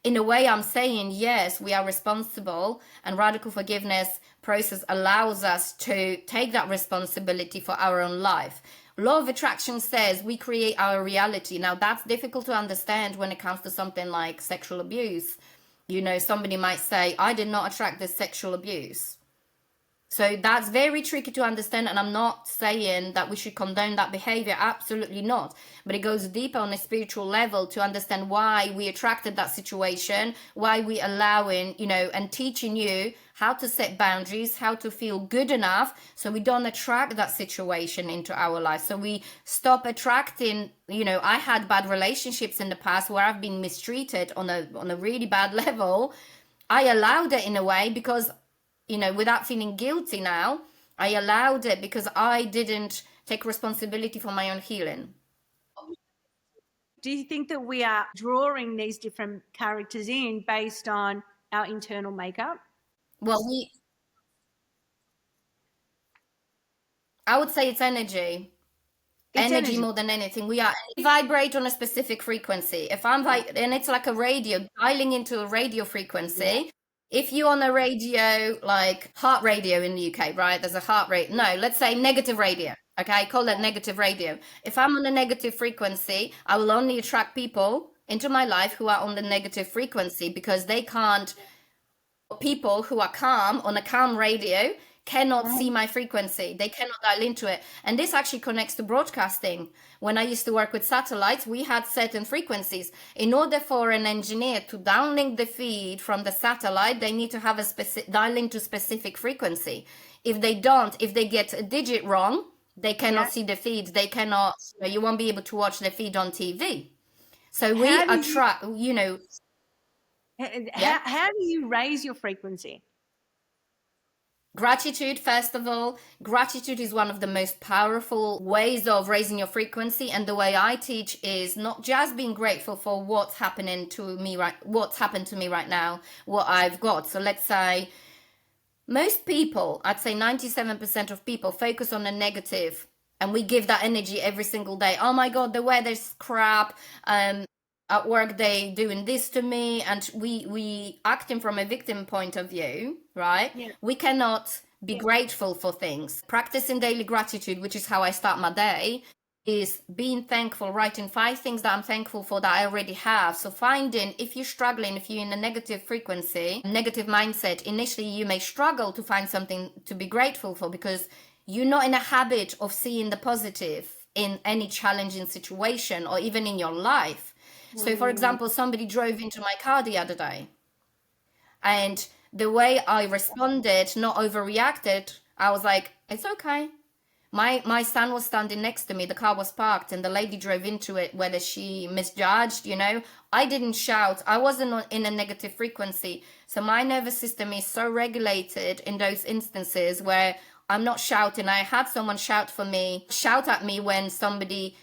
In a way, I'm saying yes, we are responsible, and radical forgiveness process allows us to take that responsibility for our own life. Law of attraction says we create our reality. Now that's difficult to understand when it comes to something like sexual abuse. You know, somebody might say, I did not attract this sexual abuse. So that's very tricky to understand, and I'm not saying that we should condone that behavior, absolutely not. But it goes deeper on a spiritual level to understand why we attracted that situation, why we allowing, you know, and teaching you how to set boundaries, how to feel good enough so we don't attract that situation into our life. So we stop attracting, you know, I had bad relationships in the past where I've been mistreated on a really bad level. I allowed it in a way because, you know, without feeling guilty now, I allowed it because I didn't take responsibility for my own healing. Do you think that we are drawing these different characters in based on our internal makeup? Well, I would say it's energy. It's Energy energy. more than anything. We vibrate on a specific frequency. If I'm and it's like a radio, dialing into a radio Yeah. frequency. If you're on a radio, like heart radio in the UK, right? There's a heart rate. No, let's say negative radio. Okay, call that negative radio. If I'm on a negative frequency, I will only attract people into my life who are on the negative frequency, because they can't, people who are calm on a calm radio cannot see my frequency. They cannot dial into it. And this actually connects to broadcasting. When I used to work with satellites, we had certain frequencies. In order for an engineer to downlink the feed from the satellite, they need to have a specific dial into specific frequency. If they don't, if they get a digit wrong, they Yeah. cannot see the feed. They cannot, you won't be able to watch the feed on TV. So we How do you attract, you know, yeah. how do you raise your frequency? Gratitude, first of all, gratitude is one of the most powerful ways of raising your frequency. And the way I teach is not just being grateful for what's happening to me what's happened to me right now, what I've got. So let's say most people, I'd say 97% of people focus on the negative, and we give that energy every single day. Oh my God, the weather's crap. At work they doing this to me, and we acting from a victim point of view, right? Yeah. We cannot be grateful for things. Practicing daily gratitude, which is how I start my day, is being thankful, writing 5 things that I'm thankful for that I already have. So finding, if you're struggling, if you're in a negative frequency, negative mindset, initially you may struggle to find something to be grateful for, because you're not in a habit of seeing the positive in any challenging situation or even in your life. So for example, somebody drove into my car the other day, and the way I responded, not overreacted, I was like, it's okay. My son was standing next to me, the car was parked, and the lady drove into it, whether she misjudged, you know. I didn't shout. I wasn't in a negative frequency. So my nervous system is so regulated in those instances where I'm not shouting. I had someone shout at me when somebody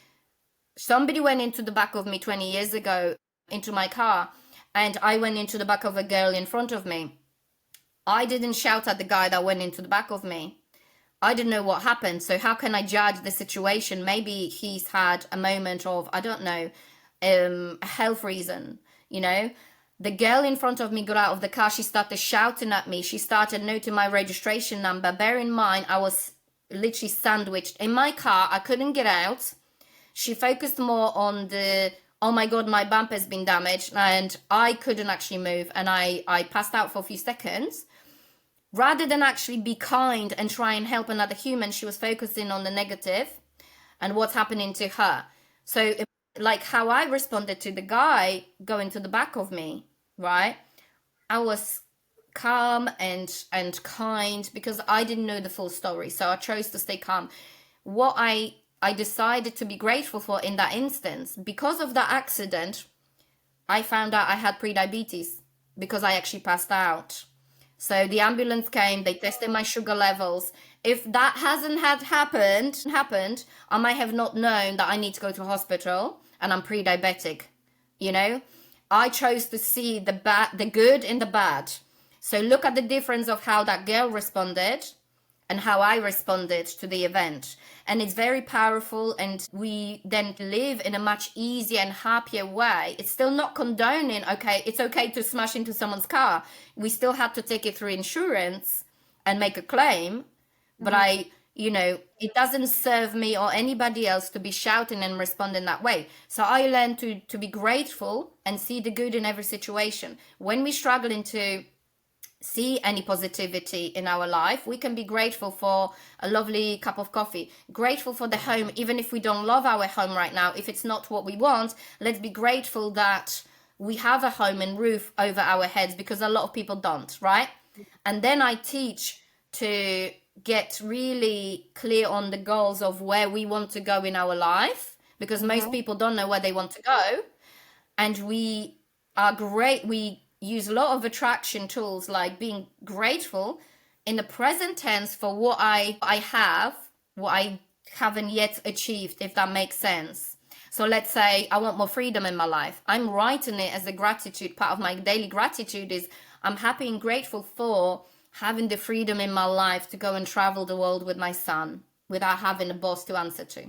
went into the back of me 20 years ago, into my car, and I went into the back of a girl in front of me. I didn't shout at the guy that went into the back of me. I didn't know what happened. So how can I judge the situation? Maybe he's had a moment of, I don't know, a health reason, you know. The girl in front of me got out of the car. She started shouting at me. She started noting my registration number. Bear in mind, I was literally sandwiched in my car. I couldn't get out. She focused more on the, oh my God, my bumper's been damaged, and I couldn't actually move, and I passed out for a few seconds. Rather than actually be kind and try and help another human, she was focusing on the negative and what's happening to her. So like how I responded to the guy going to the back of me, right? I was calm and kind because I didn't know the full story. So I chose to stay calm. What I decided to be grateful for in that instance, because of that accident, I found out I had prediabetes because I actually passed out. So the ambulance came, they tested my sugar levels. If that hasn't had happened, I might have not known that I need to go to hospital and I'm pre-diabetic. You know, I chose to see the good in the bad. So look at the difference of how that girl responded and how I responded to the event. And it's very powerful, and we then live in a much easier and happier way. It's still not condoning, okay, it's okay to smash into someone's car. We still have to take it through insurance and make a claim, but it doesn't serve me or anybody else to be shouting and responding that way. So I learned to be grateful and see the good in every situation. When we struggle into see any positivity in our life, we can be grateful for a lovely cup of coffee, grateful for the home, even if we don't love our home right now. If it's not what we want, let's be grateful that we have a home and roof over our heads, because a lot of people don't, right? And then I teach to get really clear on the goals of where we want to go in our life, because most people don't know where they want to go. And we are great. We use a lot of attraction tools, like being grateful in the present tense for what I have, what I haven't yet achieved, if that makes sense. So let's say I want more freedom in my life. I'm writing it as a gratitude. Part of my daily gratitude is I'm happy and grateful for having the freedom in my life to go and travel the world with my son without having a boss to answer to.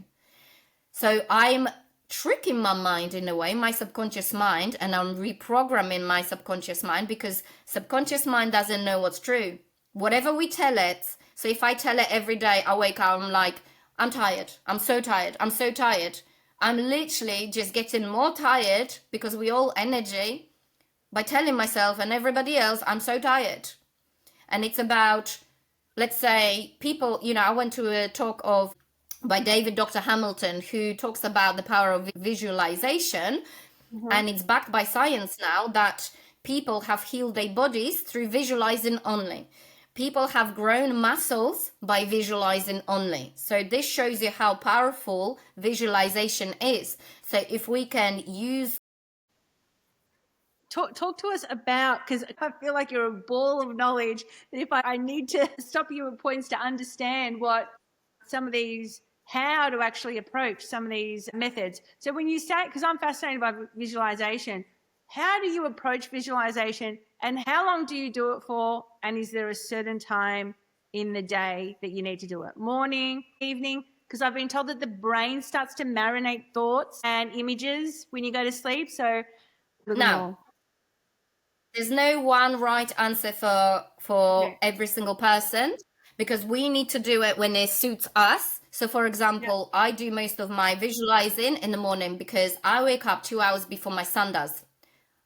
So I'm tricking my mind in a way, my subconscious mind, and I'm reprogramming my subconscious mind, because subconscious mind doesn't know what's true. Whatever we tell it, so if I tell it every day, I wake up, I'm like, I'm tired, I'm so tired, I'm so tired. I'm literally just getting more tired, because we all energy, by telling myself and everybody else, I'm so tired. And it's about, let's say, people, I went to a talk by David Dr. Hamilton, who talks about the power of visualization. And it's backed by science now that people have healed their bodies through visualizing only. People have grown muscles by visualizing only. So this shows you how powerful visualization is. So if we can use... Talk to us about, because I feel like you're a ball of knowledge, and if I need to stop you at points to understand what some of these, how to actually approach some of these methods. So when you say, because I'm fascinated by visualization, how do you approach visualization, and how long do you do it for? And is there a certain time in the day that you need to do it? Morning, evening? Because I've been told that the brain starts to marinate thoughts and images when you go to sleep. So Now, there's no one right answer for every single person, because we need to do it when it suits us. So for example, I do most of my visualizing in the morning, because I wake up 2 hours before my son does.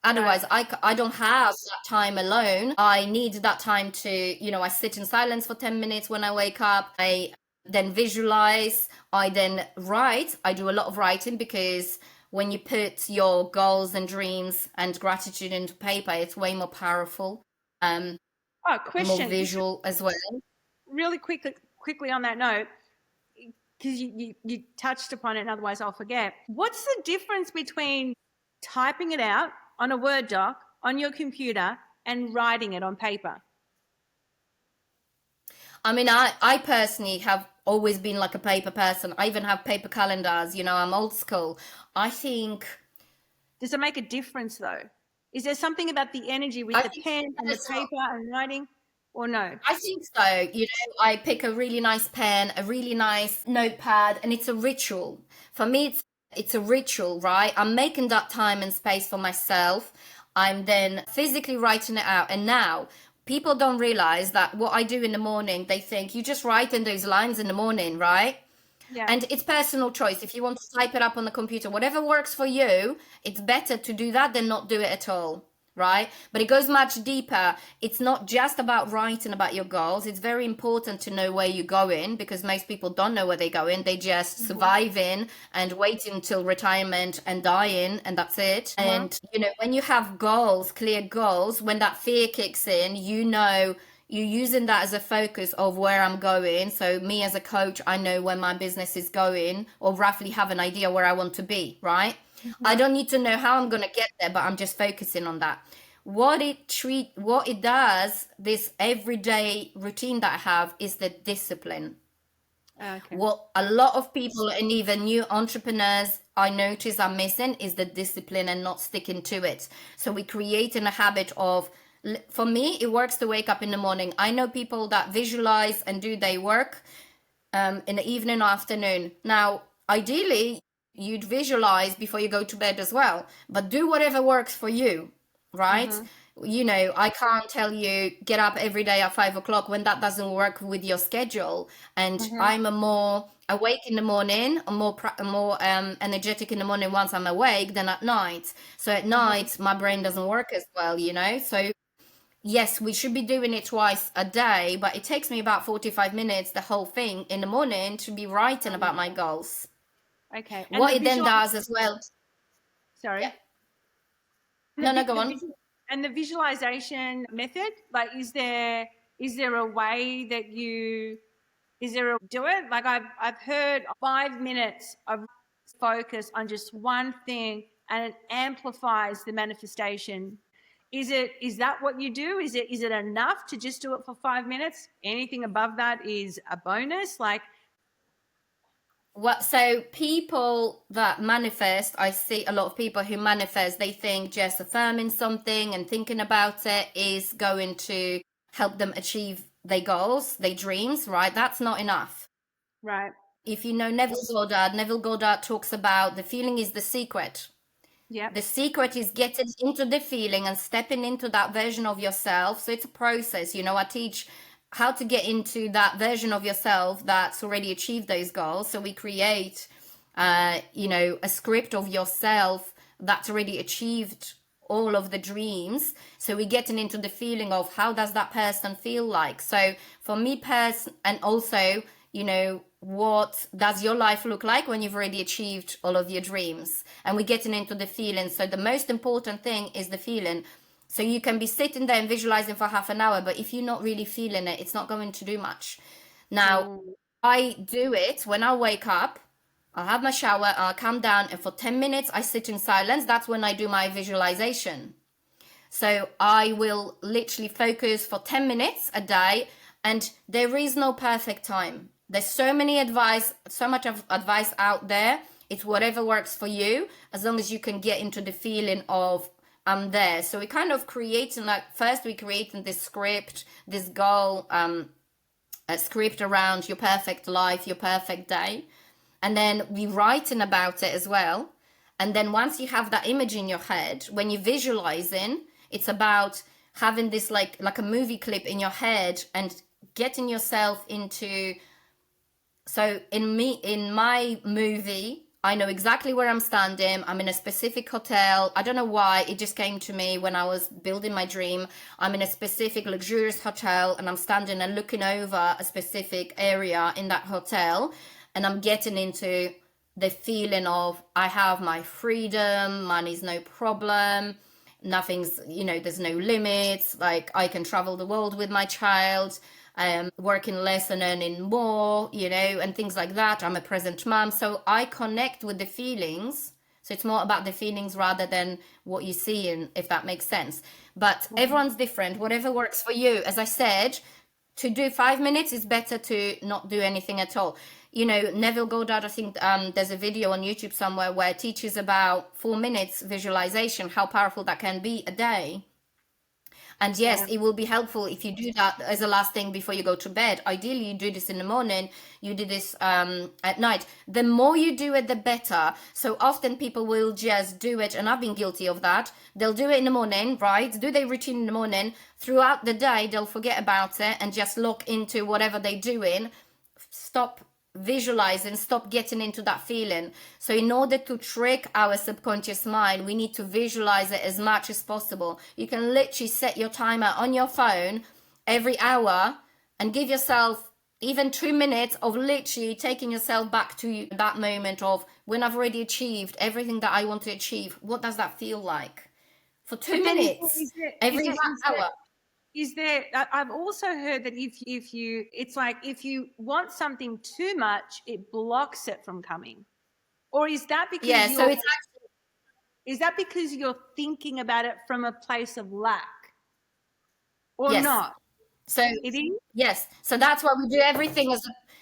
Otherwise, I don't have that time alone. I need that time to, I sit in silence for 10 minutes when I wake up. I then visualize. I then write. I do a lot of writing, because when you put your goals and dreams and gratitude into paper, it's way more powerful, more Question. visual as well. Really quickly on that note, because you touched upon it, and otherwise I'll forget. What's the difference between typing it out on a Word doc on your computer and writing it on paper? I mean, I personally have always been like a paper person. I even have paper calendars, I'm old school. I think... Does it make a difference though? Is there something about the energy with the pen and the paper and writing, or no? I think so. I pick a really nice pen, a really nice notepad, and it's a ritual. For me, it's a ritual, right? I'm making that time and space for myself. I'm then physically writing it out. And now people don't realize that what I do in the morning, they think you just write in those lines in the morning, right? Yeah. And it's personal choice. If you want to type it up on the computer, whatever works for you, it's better to do that than not do it at all, right? But it goes much deeper. It's not just about writing about your goals. It's very important to know where you're going, because most people don't know where they're going. They just surviving and waiting until retirement and dying, and that's it. And, when you have goals, clear goals, when that fear kicks in, you're using that as a focus of where I'm going. So me as a coach, I know where my business is going, or roughly have an idea where I want to be, right? I don't need to know how I'm going to get there, but I'm just focusing on that. What it does, this everyday routine that I have, is the discipline. Okay. What a lot of people, and even new entrepreneurs, I notice are missing, is the discipline and not sticking to it. So we're creating a habit of For me, it works to wake up in the morning. I know people that visualize and do their work in the evening or afternoon. Now, ideally, you'd visualize before you go to bed as well, but do whatever works for you, right? Mm-hmm. I can't tell you get up every day at 5 o'clock when that doesn't work with your schedule. And Mm-hmm. I'm a more awake in the morning, I'm more energetic in the morning once I'm awake than at night. So at Mm-hmm. night, my brain doesn't work as well. So yes, we should be doing it twice a day, but it takes me about 45 minutes, the whole thing in the morning, to be writing about my goals. Okay. And What it then does as well. Yeah. sorry. And No, no, go the on. and the visualization method, like, is there a way that you is there a do it? Like, I've heard 5 minutes of focus on just one thing and it amplifies the manifestation. Is that what you do? Is it enough to just do it for 5 minutes? Anything above that is a bonus. Like, What so people that manifest, I see a lot of people who manifest, they think just affirming something and thinking about it is going to help them achieve their goals, their dreams, right? That's not enough. right. If you know Neville Goddard talks about the feeling is the secret. Yep. The secret is getting into the feeling and stepping into that version of yourself. So it's a process. I teach how to get into that version of yourself that's already achieved those goals. So we create, a script of yourself that's already achieved all of the dreams. So we're getting into the feeling of how does that person feel like. So for me, and also, what does your life look like when you've already achieved all of your dreams? And we're getting into the feeling. So the most important thing is the feeling. So you can be sitting there and visualizing for half an hour, but if you're not really feeling it, it's not going to do much. Now, Mm. I do it when I wake up. I'll have my shower, I'll come down, and for 10 minutes I sit in silence. That's when I do my visualization. So I will literally focus for 10 minutes a day, and there is no perfect time. There's so much of advice out there. It's whatever works for you, as long as you can get into the feeling of I'm there. So we kind of creating, like, first we creating this script, this goal, a script around your perfect life, your perfect day. And then we writing about it as well. And then once you have that image in your head, when you're visualizing, it's about having this like a movie clip in your head and getting yourself into. So in my movie, I know exactly where I'm standing. I'm in a specific hotel. I don't know why. It just came to me when I was building my dream. I'm in a specific luxurious hotel and I'm standing and looking over a specific area in that hotel. And I'm getting into the feeling of I have my freedom, money's no problem, nothing's, there's no limits. Like I can travel the world with my child, working less and earning more, and things like that. I'm a present mom. So I connect with the feelings. So it's more about the feelings rather than what you see, and if that makes sense. But everyone's different. Whatever works for you. As I said, to do 5 minutes is better to not do anything at all. Neville Goddard, I think there's a video on YouTube somewhere where it teaches about 4 minutes visualization, how powerful that can be a day. And yes, Yeah. it will be helpful if you do that as a last thing before you go to bed. Ideally, you do this in the morning, you do this at night. The more you do it, the better. So often people will just do it, and I've been guilty of that. They'll do it in the morning, right? Do their routine in the morning. Throughout the day, they'll forget about it and just lock into whatever they're doing. Stop visualizing, stop getting into that feeling. So in order to trick our subconscious mind, we need to visualize it as much as possible. You can literally set your timer on your phone every hour and give yourself even 2 minutes of literally taking yourself back to that moment of when I've already achieved everything that I want to achieve. What does that feel like? For two But then minutes every hour. I've also heard that it's like if you want something too much, it blocks it from coming. Or Yeah, so it's is that because you're thinking about it from a place of lack or yes. not? So It is? yes, so that's why we do everything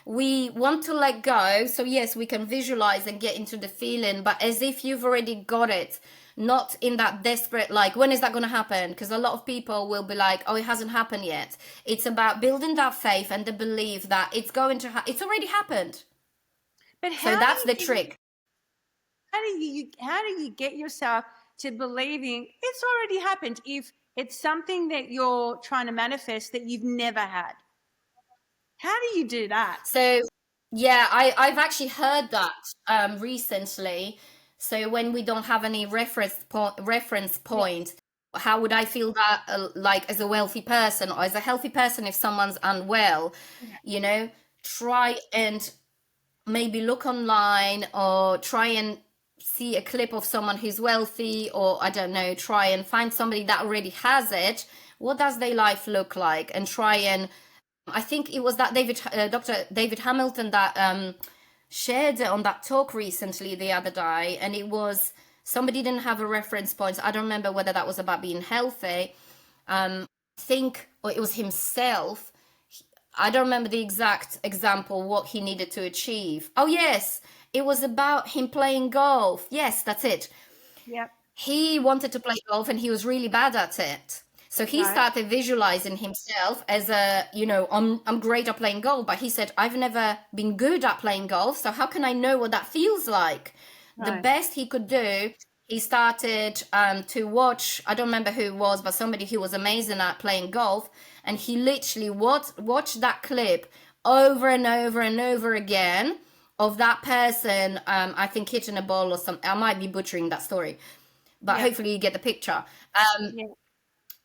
we want to let go. So yes, we can visualize and get into the feeling, but as if you've already got it. not in that desperate, like, when is that going to happen? Because a lot of people will be like, oh, it hasn't happened yet. It's about building that faith and the belief that it's going to it's already happened. But So how that's the do you trick. how do you get yourself to believing it's already happened if it's something that you're trying to manifest that you've never had? How do you do that? So yeah, I've actually heard that recently. So when we don't have any reference Yeah, point, how would I feel that like as a wealthy person or as a healthy person if someone's unwell? yeah, You know, try and maybe look online or try and see a clip of someone who's wealthy, or I don't know, try and find somebody that already has it. What does their life look like? And try and I think it was that Dr. David Hamilton that shared it on that talk recently the other day, and it was somebody didn't have a reference point. I don't remember whether that was about being healthy. I think, or it was himself. I don't remember the exact example what he needed to achieve. Oh yes, it was about him playing golf. Yes, that's it. yeah, He wanted to play golf and he was really bad at it. So he right, started visualizing himself as a, I'm great at playing golf, but he said, I've never been good at playing golf. So how can I know what that feels like? The right, best he could do, he started to watch, I don't remember who it was, but somebody who was amazing at playing golf. And he literally watched that clip over and over and over again of that person, I think hitting a ball or something. I might be butchering that story, but yeah, hopefully you get the picture yeah,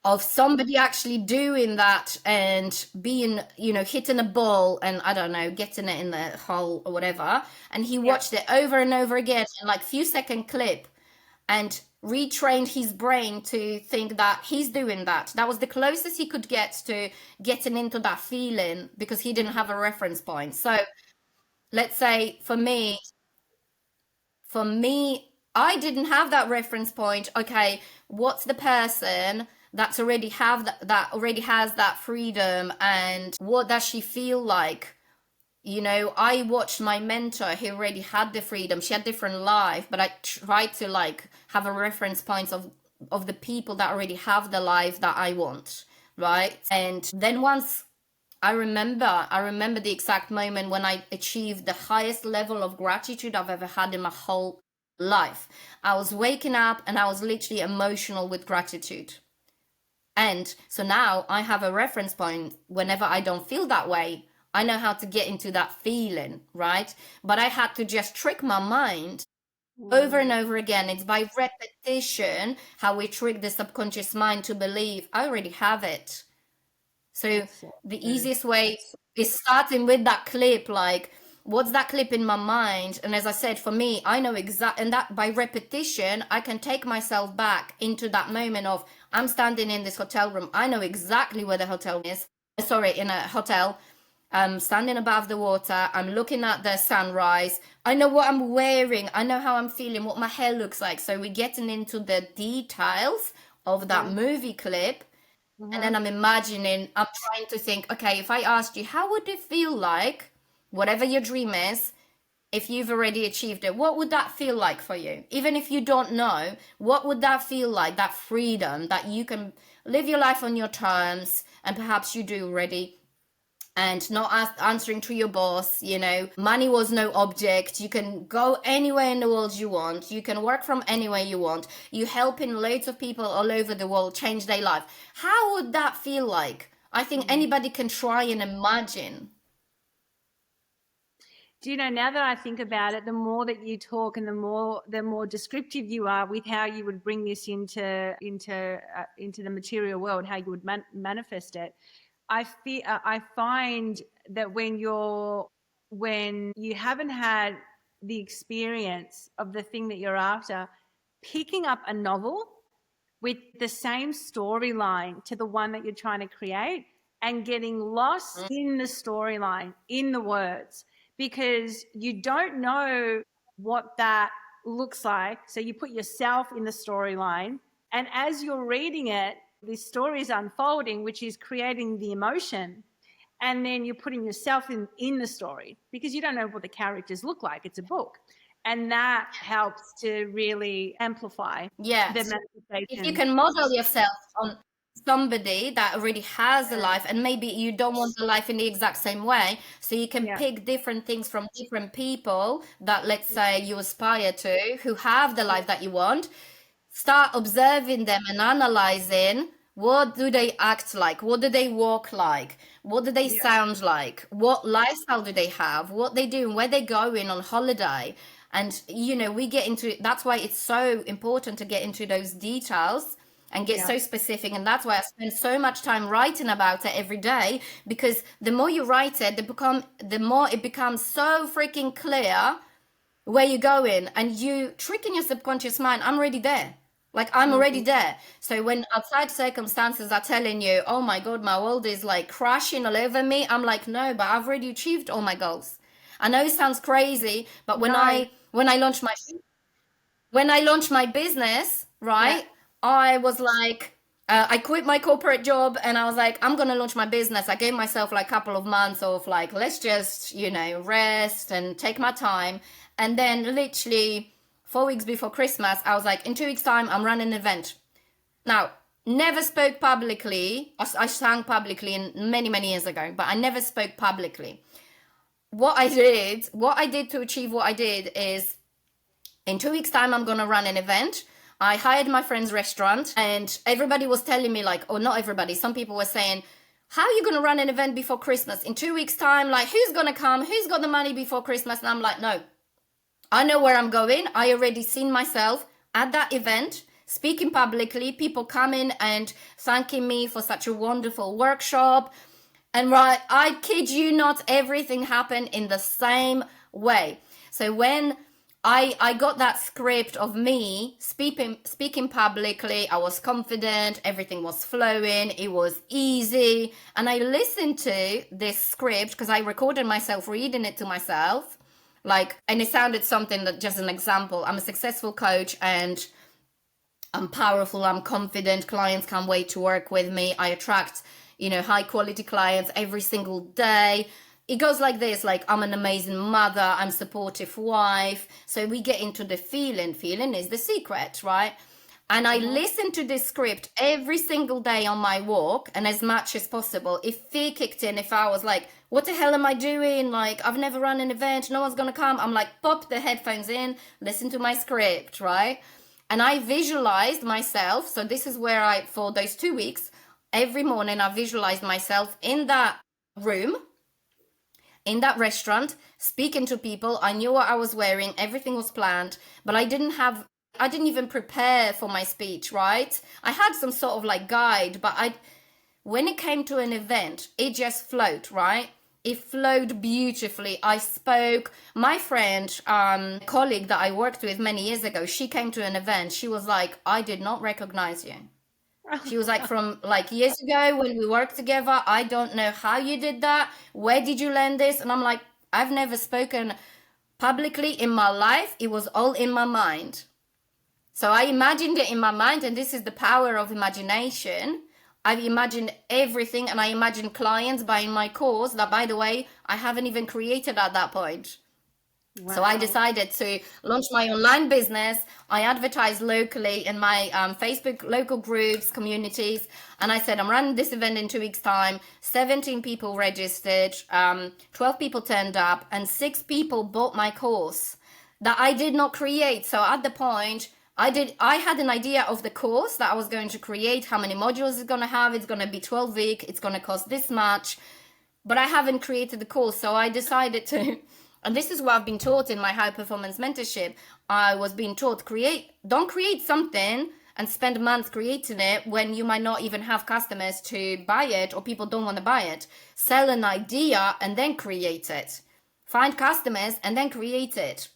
of somebody actually doing that and being, hitting a ball and I don't know, getting it in the hole or whatever. And he yeah. watched it over and over again in like few-second clip and retrained his brain to think that he's doing that. That was the closest he could get to getting into that feeling because he didn't have a reference point. So let's say for me, I didn't have that reference point. Okay, what's the person that's already have that already has that freedom, and what does she feel like? I watched my mentor who already had the freedom. She had different life, but I tried to like have a reference points of the people that already have the life that I want, right? And then once I remember the exact moment when I achieved the highest level of gratitude I've ever had in my whole life. I was waking up and I was literally emotional with gratitude. And so now I have a reference point whenever I don't feel that way. I know how to get into that feeling, right? But I had to just trick my mind over and Mm, over again. It's by repetition how we trick the subconscious mind to believe I already have it. So that's so the true. easiest way is starting with that clip, like what's that clip in my mind? And as I said, for me, I know exact, and that by repetition, I can take myself back into that moment of I'm standing in this hotel room. I know exactly where the hotel is. Sorry, in a hotel. I'm standing above the water. I'm looking at the sunrise. I know what I'm wearing. I know how I'm feeling, what my hair looks like. So we're getting into the details of that Yeah. movie clip, and Uh-huh. then I'm trying to think, okay, if I asked you, how would it feel like, whatever your dream is, if you've already achieved it, what would that feel like for you? Even if you don't know, what would that feel like? That freedom that you can live your life on your terms, and perhaps you do already, and not answering to your boss. Money was no object. You can go anywhere in the world you want. You can work from anywhere you want. You helping loads of people all over the world change their life. How would that feel like? I think Mm. anybody can try and imagine. Do you know, now that I think about it, the more that you talk and the more descriptive you are with how you would bring this into the material world, how you would manifest it, I find that when you haven't had the experience of the thing that you're after, picking up a novel with the same storyline to the one that you're trying to create and getting lost in the storyline, in the words, because you don't know what that looks like. So you put yourself in the storyline, and as you're reading it, this story is unfolding, which is creating the emotion. And then you're putting yourself in the story because you don't know what the characters look like. It's a book. And that helps to really amplify the Yes. If you manifestation. can model yourself on somebody that already has a life, and maybe you don't want the life in the exact same way, so you can Yeah, pick different things from different people that, let's say, you aspire to, who have the life that you want. Start observing them and analyzing, what do they act like, what do they walk like, what do they yeah, sound like, what lifestyle do they have, what they do, and where they going on holiday. And we get into, that's why it's so important to get into those details and get yeah, so specific. And that's why I spend so much time writing about it every day, because the more you write it, the more it becomes so freaking clear where you're going, and you tricking your subconscious mind. I'm already there. Like, I'm already mm, there. So when outside circumstances are telling you, oh my God, my world is like crashing all over me, I'm like, no, but I've already achieved all my goals. I know it sounds crazy, but when no, I launched my business, yeah, right, I was like, I quit my corporate job and I was like, I'm going to launch my business. I gave myself like a couple of months of like, let's just, rest and take my time. And then literally 4 weeks before Christmas, I was like, in 2 weeks' time, I'm running an event. Now, never spoke publicly. I sang publicly in many, many years ago, but I never spoke publicly. What I did to achieve what I did is, in 2 weeks' time, I'm gonna run an event. I hired my friend's restaurant, and everybody was telling me, like, or not everybody, some people were saying, how are you gonna run an event before Christmas? In 2 weeks' time, like, who's gonna come? Who's got the money before Christmas? And I'm like, no, I know where I'm going. I already seen myself at that event, speaking publicly, people coming and thanking me for such a wonderful workshop. And right, I kid you not, everything happened in the same way. So when I got that script of me speaking publicly, I was confident, everything was flowing, it was easy. And I listened to this script because I recorded myself reading it to myself. Like, and it sounded something that, just an example, I'm a successful coach and I'm powerful, I'm confident, clients can't wait to work with me. I attract, high quality clients every single day. It goes like this, like, I'm an amazing mother, I'm a supportive wife. So we get into the feeling. Feeling is the secret, right? And I uh-huh. listen to this script every single day on my walk, and as much as possible. If fear kicked in, if I was like, what the hell am I doing? Like, I've never run an event, no one's gonna come. I'm like, pop the headphones in, listen to my script, right? And I visualized myself. So this is where for those 2 weeks, every morning I visualized myself in that room, in that restaurant, speaking to people. I knew what I was wearing, everything was planned, but I didn't even prepare for my speech, right? I had some sort of like guide, but when it came to an event, it just flowed, right? It flowed beautifully. I spoke. My friend, colleague that I worked with many years ago, she came to an event. She was like, I did not recognize you. She was like, from like years ago when we worked together, I don't know how you did that. Where did you learn this? And I'm like, I've never spoken publicly in my life. It was all in my mind. So I imagined it in my mind, and this is the power of imagination. I imagined everything, and I imagined clients buying my course that, by the way, I haven't even created at that point. So I Wow. decided to launch my online business. I advertised locally in my Facebook local groups, communities, and I said, I'm running this event in 2 weeks' time. 17 people registered, 12 people turned up, and 6 people bought my course that I did not create. So at the point, I had an idea of the course that I was going to create, how many modules it's going to have. It's going to be 12 week. It's going to cost this much, but I haven't created the course. So I decided to, and this is what I've been taught in my high performance mentorship. I was being taught, don't create something and spend months creating it when you might not even have customers to buy it, or people don't want to buy it. Sell an idea and then create it. Find customers and then create it.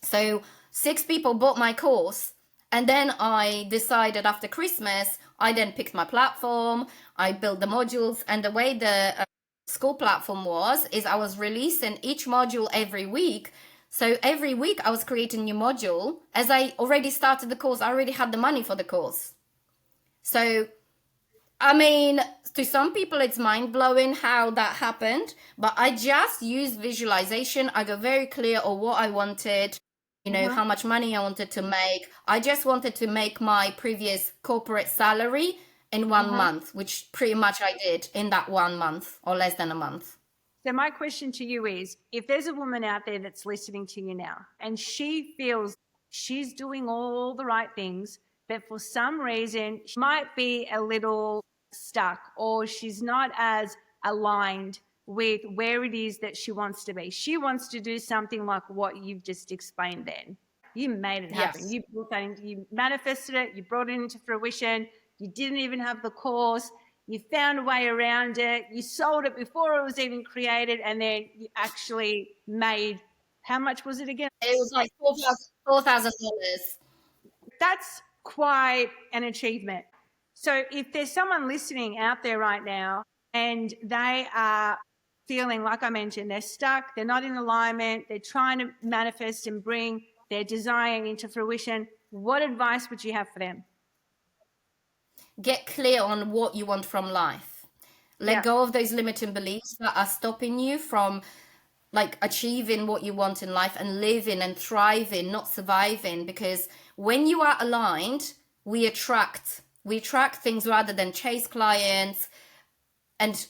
So 6 people bought my course, and then I decided after Christmas, I then picked my platform, I built the modules, and the way the school platform is I was releasing each module every week. So every week I was creating a new module. As I already started the course, I already had the money for the course. So, I mean, to some people it's mind-blowing how that happened, but I just used visualization. I got very clear on what I wanted. how much money I wanted to make. I just wanted to make my previous corporate salary in one Uh-huh. month, which pretty much I did in that 1 month or less than a month. So my question to you is, if there's a woman out there that's listening to you now and she feels she's doing all the right things, but for some reason she might be a little stuck or she's not as aligned with where it is that she wants to be. She wants to do something like what you've just explained then. You made it happen. Yes. You manifested it, you brought it into fruition, you didn't even have the course, you found a way around it, you sold it before it was even created, and then you actually made, how much was it again? It was like $4,000. That's quite an achievement. So if there's someone listening out there right now and they are feeling, like I mentioned, they're stuck, they're not in alignment, they're trying to manifest and bring their desire into fruition, what advice would you have for them? Get clear on what you want from life. Let Yeah. go of those limiting beliefs that are stopping you from like achieving what you want in life and living and thriving, not surviving. Because when you are aligned, we attract things rather than chase clients. And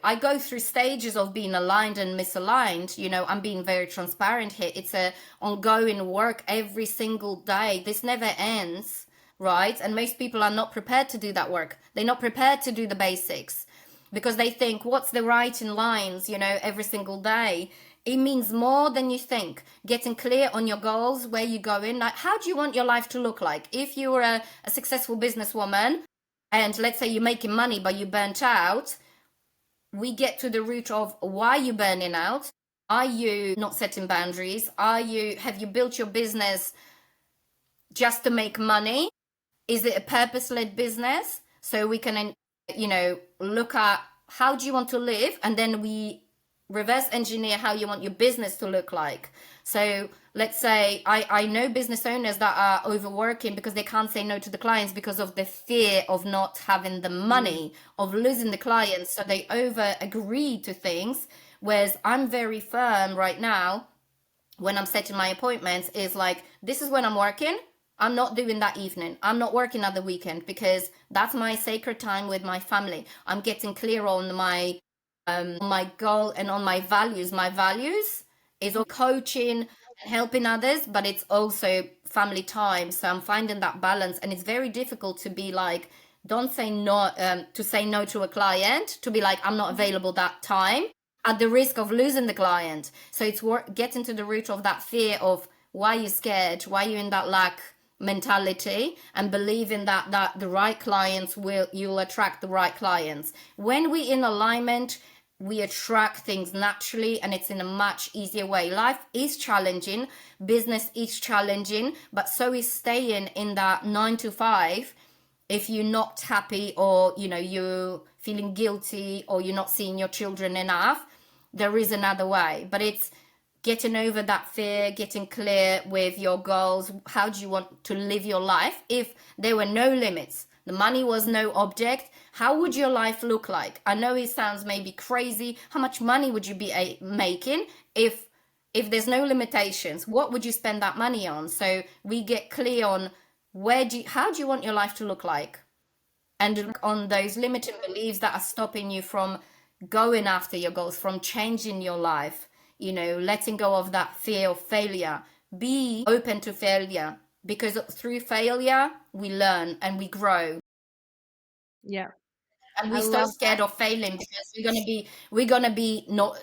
I go through stages of being aligned and misaligned. I'm being very transparent here. It's a ongoing work every single day. This never ends, right? And most people are not prepared to do that work. They're not prepared to do the basics because they think, what's the writing lines, every single day. It means more than you think. Getting clear on your goals, where you're going, like how do you want your life to look like? If you're a successful businesswoman, and let's say you're making money but you burnt out, we get to the root of why you're burning out. Are you not setting boundaries? Have you built your business just to make money? Is it a purpose-led business? So we can look at how do you want to live, and then we reverse engineer how you want your business to look like. So let's say I know business owners that are overworking because they can't say no to the clients because of the fear of not having the money, of losing the clients. So they over agree to things. Whereas I'm very firm right now when I'm setting my appointments is like, this is when I'm working. I'm not doing that evening. I'm not working at the weekend because that's my sacred time with my family. I'm getting clear on my goal and on my values. My values is all coaching and helping others, but it's also family time. So I'm finding that balance, and it's very difficult to be like, don't say no, to say no to a client, to be like, I'm not available that time at the risk of losing the client. So it's getting to the root of that fear of why you're scared, why you're in that lack mentality, and believing that the right clients you'll attract the right clients. When we're in alignment, we attract things naturally, and it's in a much easier way. Life is challenging, business is challenging, but so is staying in that 9 to 5. If you're not happy, or you're feeling guilty, or you're not seeing your children enough, there is another way. But it's getting over that fear, getting clear with your goals. How do you want to live your life? If there were no limits, the money was no object, how would your life look like? I know it sounds maybe crazy. How much money would you be making if there's no limitations? What would you spend that money on? So we get clear on how do you want your life to look like, and on those limiting beliefs that are stopping you from going after your goals, from changing your life, letting go of that fear of failure. Be open to failure, because through failure we learn and we grow. Yeah. And I we're so love scared that. of failing because we're gonna be not,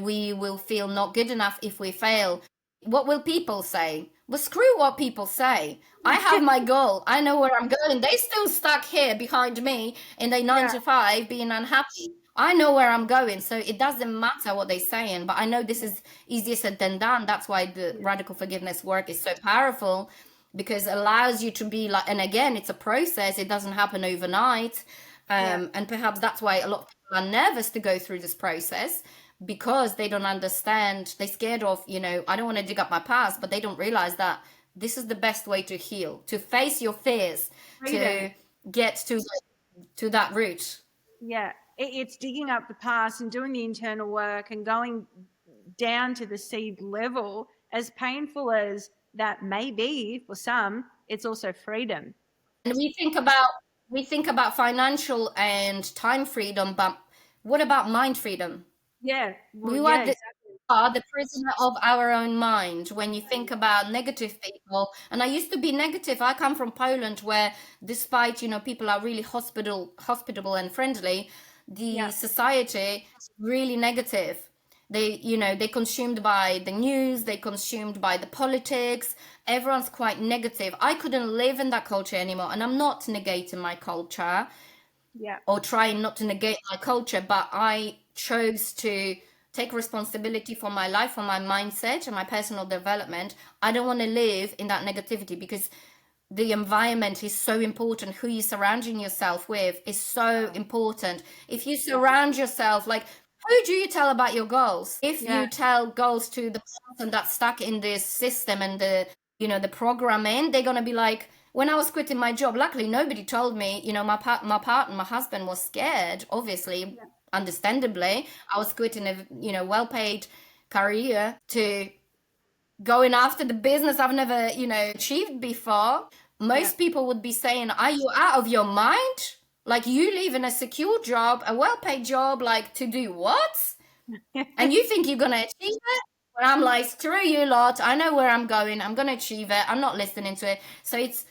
we will feel not good enough if we fail. What will people say? Well, screw what people say. I have my goal. I know where I'm going. They still stuck here behind me in their nine Yeah. to five being unhappy. I know where I'm going, so it doesn't matter what they're saying. But I know this is easier said than done. That's why the Yeah. radical forgiveness work is so powerful, because it allows you to be like, and again, it's a process. It doesn't happen overnight. Yeah. And perhaps that's why a lot of people are nervous to go through this process, because they don't understand. They're scared of, I don't want to dig up my past, but they don't realize that this is the best way to heal, to face your fears, Freedom. to get to that root. Yeah. It's digging up the past and doing the internal work and going down to the seed level, as painful as that maybe for some, it's also freedom. And we think about financial and time freedom, but what about mind freedom? Yeah. Well, We yeah, are exactly. the prisoner of our own mind when you think about negative people. And I used to be negative. I come from Poland where despite, people are really hospitable and friendly, the Yeah. society is really negative. They consumed by the news, they consumed by the politics. Everyone's quite negative. I couldn't live in that culture anymore. And I'm not negating my culture Yeah. or trying not to negate my culture, but I chose to take responsibility for my life, for my mindset, and my personal development. I don't want to live in that negativity because the environment is so important. Who you surrounding yourself with is so important. If you surround yourself, like, who do you tell about your goals? If Yeah. you tell goals to the person that's stuck in this system and the programming, they're gonna be like, when I was quitting my job, luckily nobody told me. My partner, my husband was scared, obviously, Yeah. understandably. I was quitting a well-paid career to going after the business I've never achieved before. Yeah. Most people would be saying, "Are you out of your mind? Like you leave in a secure job, a well-paid job, like to do what? And you think you're gonna achieve it?" But I'm like, screw you lot. I know where I'm going. I'm gonna achieve it. I'm not listening to it. So it's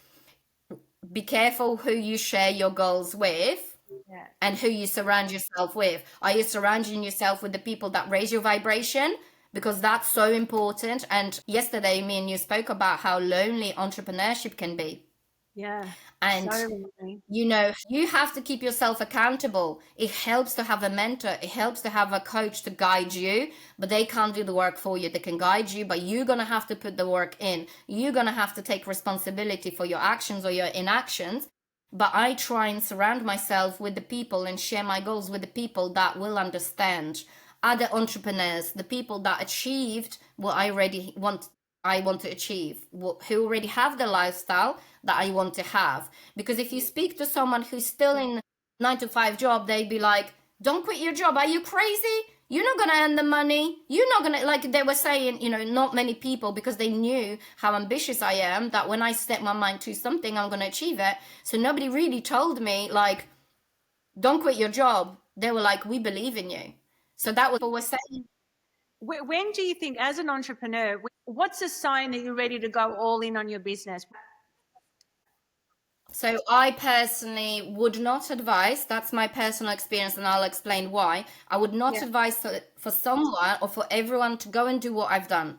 be careful who you share your goals with Yeah. and who you surround yourself with. Are you surrounding yourself with the people that raise your vibration? Because that's so important. And yesterday, me and you spoke about how lonely entrepreneurship can be. Yeah. So And lonely. you have to keep yourself accountable. It helps to have a mentor, it helps to have a coach to guide you, but they can't do the work for you. They can guide you, but you're going to have to put the work in. You're going to have to take responsibility for your actions or your inactions. But I try and surround myself with the people and share my goals with the people that will understand. Other entrepreneurs, the people that achieved what I want to achieve, who already have the lifestyle that I want to have. Because if you speak to someone who's still in 9 to 5 job, they'd be like, "Don't quit your job. Are you crazy? You're not gonna earn the money. You're not gonna," like they were saying, not many people, because they knew how ambitious I am, that when I set my mind to something, I'm gonna achieve it. So nobody really told me like, "Don't quit your job." They were like, "We believe in you." So that was what we're saying. When do you think, as an entrepreneur, what's a sign that you're ready to go all in on your business? So I personally would not advise, that's my personal experience and I'll explain why. I would not Yeah. advise for someone or for everyone to go and do what I've done.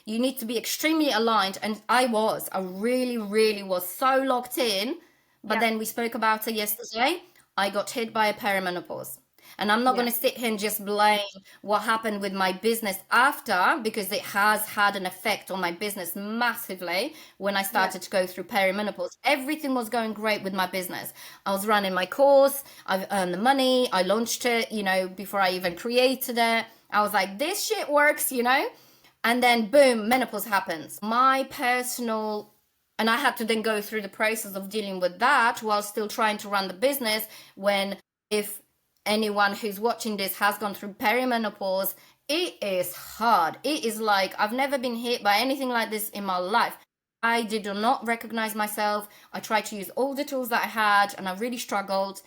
You need to be extremely aligned, and I really, really was so locked in. But Yeah. then we spoke about it yesterday. I got hit by a perimenopause. And I'm not Yeah. going to sit here and just blame what happened with my business after, because it has had an effect on my business massively when I Yeah. started to go through perimenopause. Everything was going great with my business. I was running my course, I've earned the money, I launched it, before I even created it. I was like, this shit works. And then boom, menopause happens. My personal and I had to then go through the process of dealing with that while still trying to run the business. When, if anyone who's watching this has gone through perimenopause, it is hard. It is like, I've never been hit by anything like this in my life. I did not recognize myself. I tried to use all the tools that I had and I really struggled.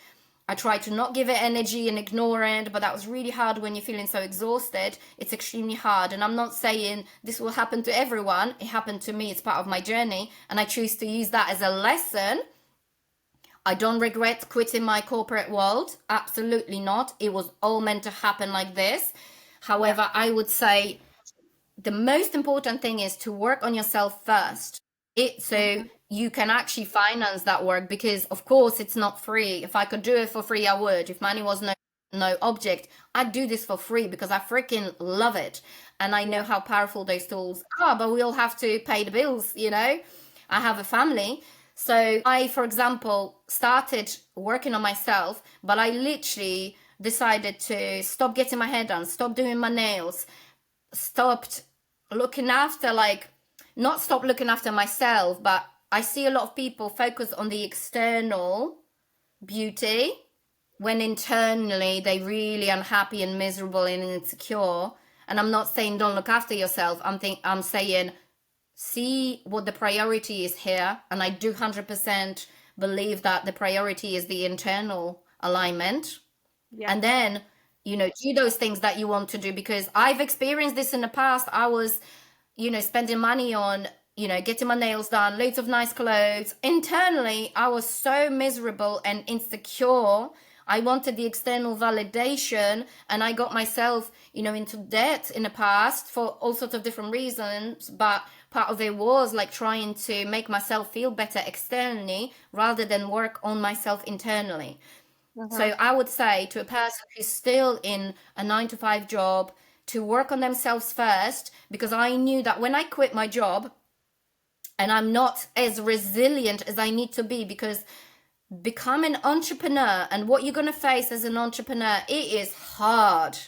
I tried to not give it energy and ignore it, but that was really hard when you're feeling so exhausted. It's extremely hard. And I'm not saying this will happen to everyone. It happened to me. It's part of my journey. And I choose to use that as a lesson. I don't regret quitting my corporate world. Absolutely not. It was all meant to happen like this. Yeah. However, I would say the most important thing is to work on yourself first. So Mhm. you can actually finance that work, because of course it's not free. If I could do it for free, I would. If money was no object, I'd do this for free because I freaking love it. And I know Yeah. how powerful those tools are, but we all have to pay the bills. I have a family. So I, for example, started working on myself, but I literally decided to stop getting my hair done, stop doing my nails, stopped looking after, like, not stop looking after myself, but I see a lot of people focus on the external beauty when internally they really unhappy and miserable and insecure. And I'm not saying don't look after yourself. I'm saying see what the priority is here. And I do 100% believe that the priority is the internal alignment. Yeah. And then, do those things that you want to do, because I've experienced this in the past. I was, spending money on, getting my nails done, loads of nice clothes. Internally, I was so miserable and insecure. I wanted the external validation, and I got myself, into debt in the past for all sorts of different reasons. But part of it was like trying to make myself feel better externally rather than work on myself internally. Uh-huh. So I would say to a person who's still in a 9 to 5 job to work on themselves first, because I knew that when I quit my job and I'm not as resilient as I need to be, because become an entrepreneur and what you're going to face as an entrepreneur, it is hard.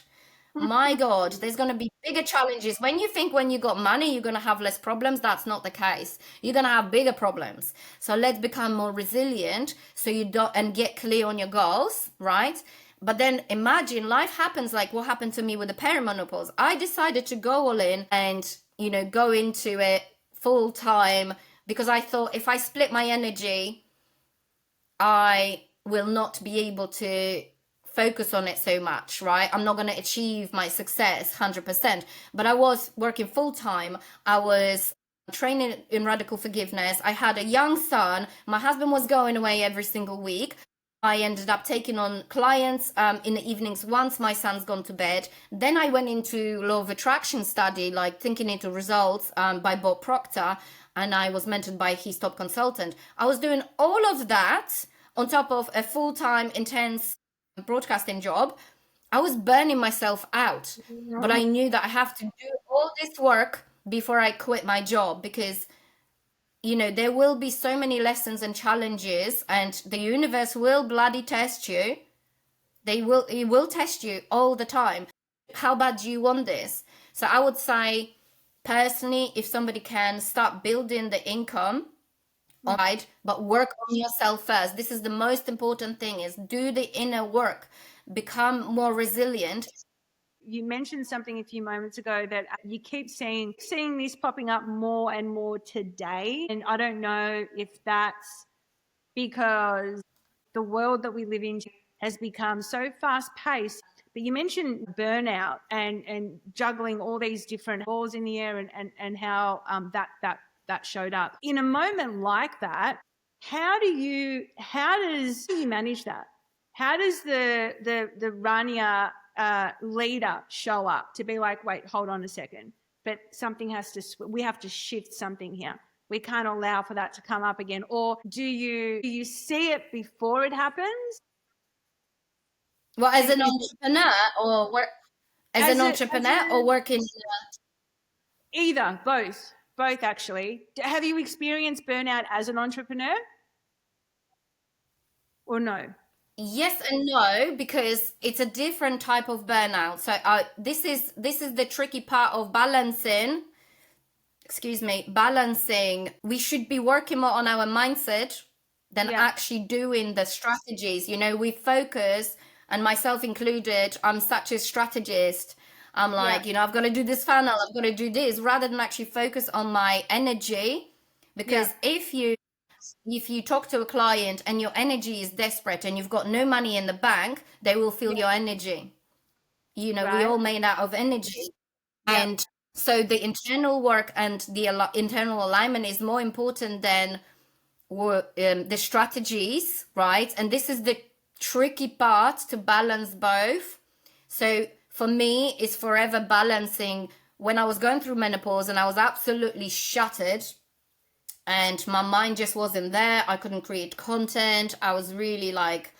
My God, there's going to be bigger challenges. When you think when you got money, you're going to have less problems, that's not the case. You're going to have bigger problems. So let's become more resilient so you don't, and get clear on your goals, right? But then imagine life happens like what happened to me with the perimenopause. I decided to go all in and, go into it full time because I thought if I split my energy, I will not be able to focus on it so much, right? I'm not going to achieve my success 100%. But I was working full time. I was training in radical forgiveness. I had a young son. My husband was going away every single week. I ended up taking on clients in the evenings once my son's gone to bed. Then I went into law of attraction study, like thinking into results by Bob Proctor, and I was mentored by his top consultant. I was doing all of that on top of a full-time intense broadcasting job. I was burning myself out, but I knew that I have to do all this work before I quit my job, because there will be so many lessons and challenges, and the universe will bloody test you. It will test you all the time. How bad do you want this? So I would say, personally, if somebody can start building the income, right, but work on yourself first. This is the most important thing, is do the inner work, become more resilient. You mentioned something a few moments ago that you keep seeing this popping up more and more today. And I don't know if that's because the world that we live in has become so fast paced. But you mentioned burnout and juggling all these different balls in the air, and how that showed up in a moment like that. How does you manage that? How does the Rania leader show up to be like, wait, hold on a second, but something has to, we have to shift something here. We can't allow for that to come up again. Or do you see it before it happens? Well, as And an entrepreneur or work as an as entrepreneur or a working. either, both actually. Have you experienced burnout as an entrepreneur or no? Yes and no, because it's a different type of burnout. So this is the tricky part of balancing. Excuse me, balancing. We should be working more on our mindset than Yeah, actually doing the strategies. We focus, and myself included, I'm such a strategist. I'm yeah, like, I've got to do this funnel, I've got to do this, rather than actually focus on my energy. yeah, Because if you talk to a client and your energy is desperate and you've got no money in the bank, they will feel yeah, your energy. We right, all made out of energy. yeah, And so the internal work and the internal alignment is more important than the strategies, right? And this is the tricky part, to balance both. So for me, it's forever balancing. When I was going through menopause and I was absolutely shattered, and my mind just wasn't there. I couldn't create content. I was really like,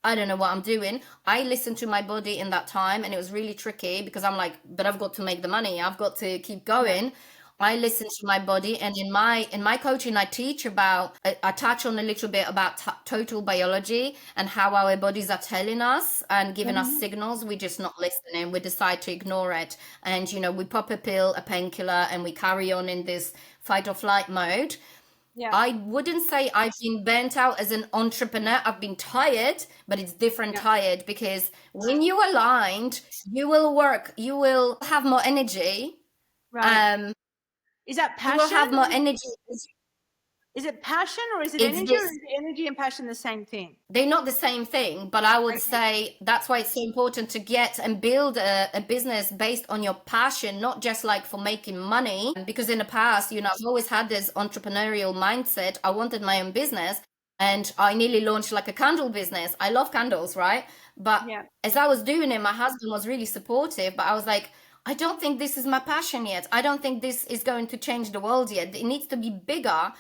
I don't know what I'm doing. I listened to my body in that time, and it was really tricky because I'm like, but I've got to make the money. I've got to keep yeah, going. I listen to my body, and in my coaching, I teach about. I touch on a little bit about total biology and how our bodies are telling us and giving us mhm, signals. We're just not listening. We decide to ignore it, and we pop a pill, a painkiller, and we carry on in this fight or flight mode. yeah, I wouldn't say I've been burnt out as an entrepreneur. I've been tired, but it's different yeah, tired, because when you aligned, you will work, you will have more energy. right, Um, Is that You will passion? have more energy. Is it passion or is it It's energy, or this. is energy and passion the same thing? They're not the same thing, but I would Okay. say that's why it's so important to get and build a business based on your passion, not just like for making money. Because in the past, I've always had this entrepreneurial mindset. I wanted my own business and I nearly launched like a candle business. I love candles, right? But Yeah. as I was doing it, my husband was really supportive, but I was like, I don't think this is my passion yet. I don't think this is going to change the world yet. It needs to be bigger.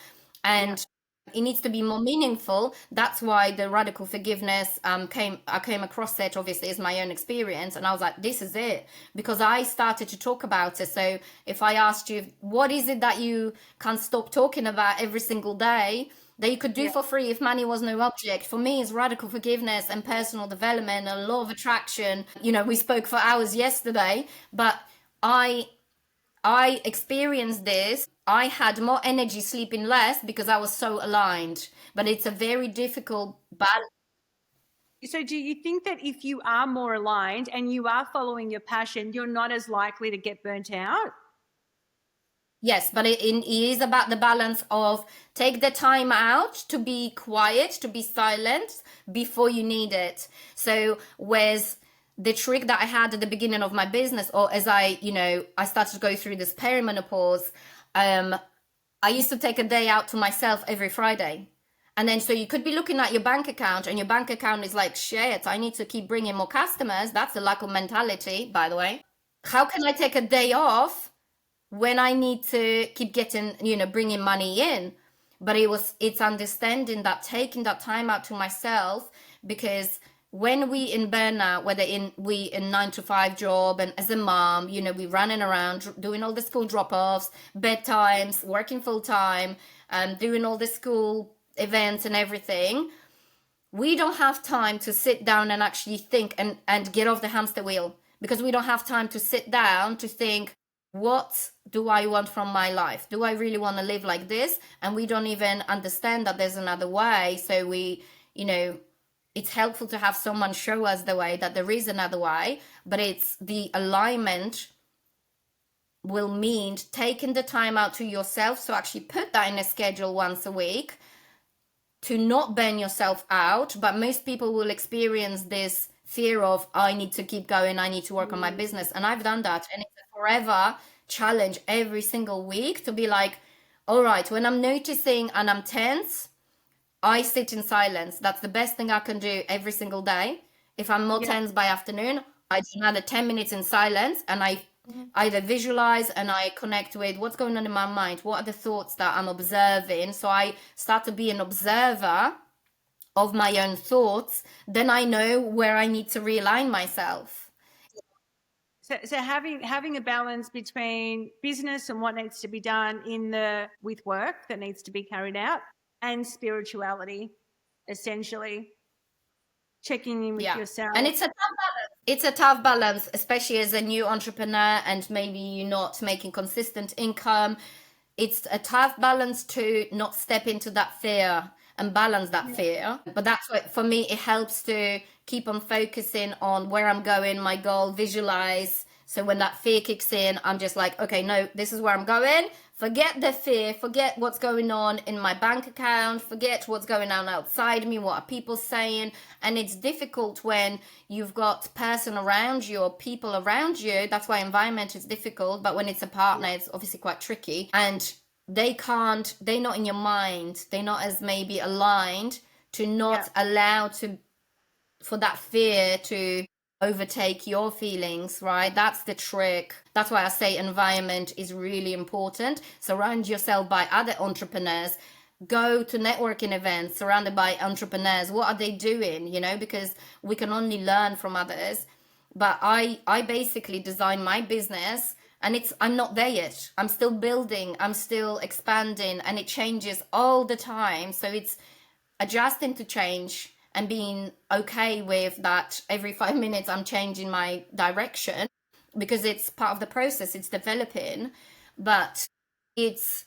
Yeah. And it needs to be more meaningful. That's why the radical forgiveness I came across it obviously as my own experience, and I was like, this is it, because I started to talk about it. So if I asked you, what is it that you can't stop talking about every single day that you could do Yeah. for free if money was no object? For me, it's radical forgiveness and personal development and law of attraction. We spoke for hours yesterday, but I I experienced this. I had more energy sleeping less because I was so aligned. But it's a very difficult balance. So do you think that if you are more aligned and you are following your passion, you're not as likely to get burnt out? Yes, but it is about the balance of take the time out to be quiet, to be silent before you need it. So, whereas the trick that I had at the beginning of my business, or as I started to go through this perimenopause, um, I used to take a day out to myself every Friday. And then so you could be looking at your bank account and your bank account is like, shit, I need to keep bringing more customers. That's a lack of mentality, by the way. How can I take a day off when I need to keep getting, bringing money in? But it's understanding that, taking that time out to myself, because when we in burnout, whether we in 9 to 5 job and as a mom, we running around doing all the school drop-offs, bedtimes, working full time, doing all the school events and everything, we don't have time to sit down and actually think and get off the hamster wheel, because we don't have time to sit down to think, what do I want from my life? Do I really want to live like this? And we don't even understand that there's another way. So it's helpful to have someone show us the way, that there is another way, but it's the alignment will mean taking the time out to yourself. So actually put that in a schedule once a week to not burn yourself out. But most people will experience this fear of, I need to keep going, I need to work on my business. And I've done that. And it's a forever challenge every single week to be like, all right, when I'm noticing and I'm tense, I sit in silence. That's the best thing I can do every single day. If I'm more Yeah. tense by afternoon, I do another 10 minutes in silence and I Mhm. either visualize and I connect with what's going on in my mind. What are the thoughts that I'm observing? So I start to be an observer of my own thoughts. Then I know where I need to realign myself. So having a balance between business and what needs to be done with work that needs to be carried out, and spirituality, essentially checking in with Yeah. And yourself. it's a tough balance. It's a tough balance, especially as a new entrepreneur and maybe you're not making consistent income. It's a tough balance to not step into that fear and balance that Yeah. fear. But that's what, for me, it helps to keep on focusing on where I'm going, my goal, visualize. So when that fear kicks in, I'm just like, okay, no, this is where I'm going. Forget the fear, forget what's going on in my bank account, forget what's going on outside me, what are people saying. And it's difficult when you've got person around you or people around you. That's why environment is difficult. But when it's a partner, it's obviously quite tricky. And they're not in your mind. They're not as maybe aligned to Yeah. not allow for that fear to overtake your feelings, right? That's the trick. That's why I say environment is really important. Surround yourself by other entrepreneurs. Go to networking events surrounded by entrepreneurs. What are they doing? Because we can only learn from others. But I basically design my business and I'm not there yet. I'm still building, I'm still expanding, and it changes all the time. So it's adjusting to change and being okay with that every 5 minutes I'm changing my direction, because it's part of the process, it's developing. But it's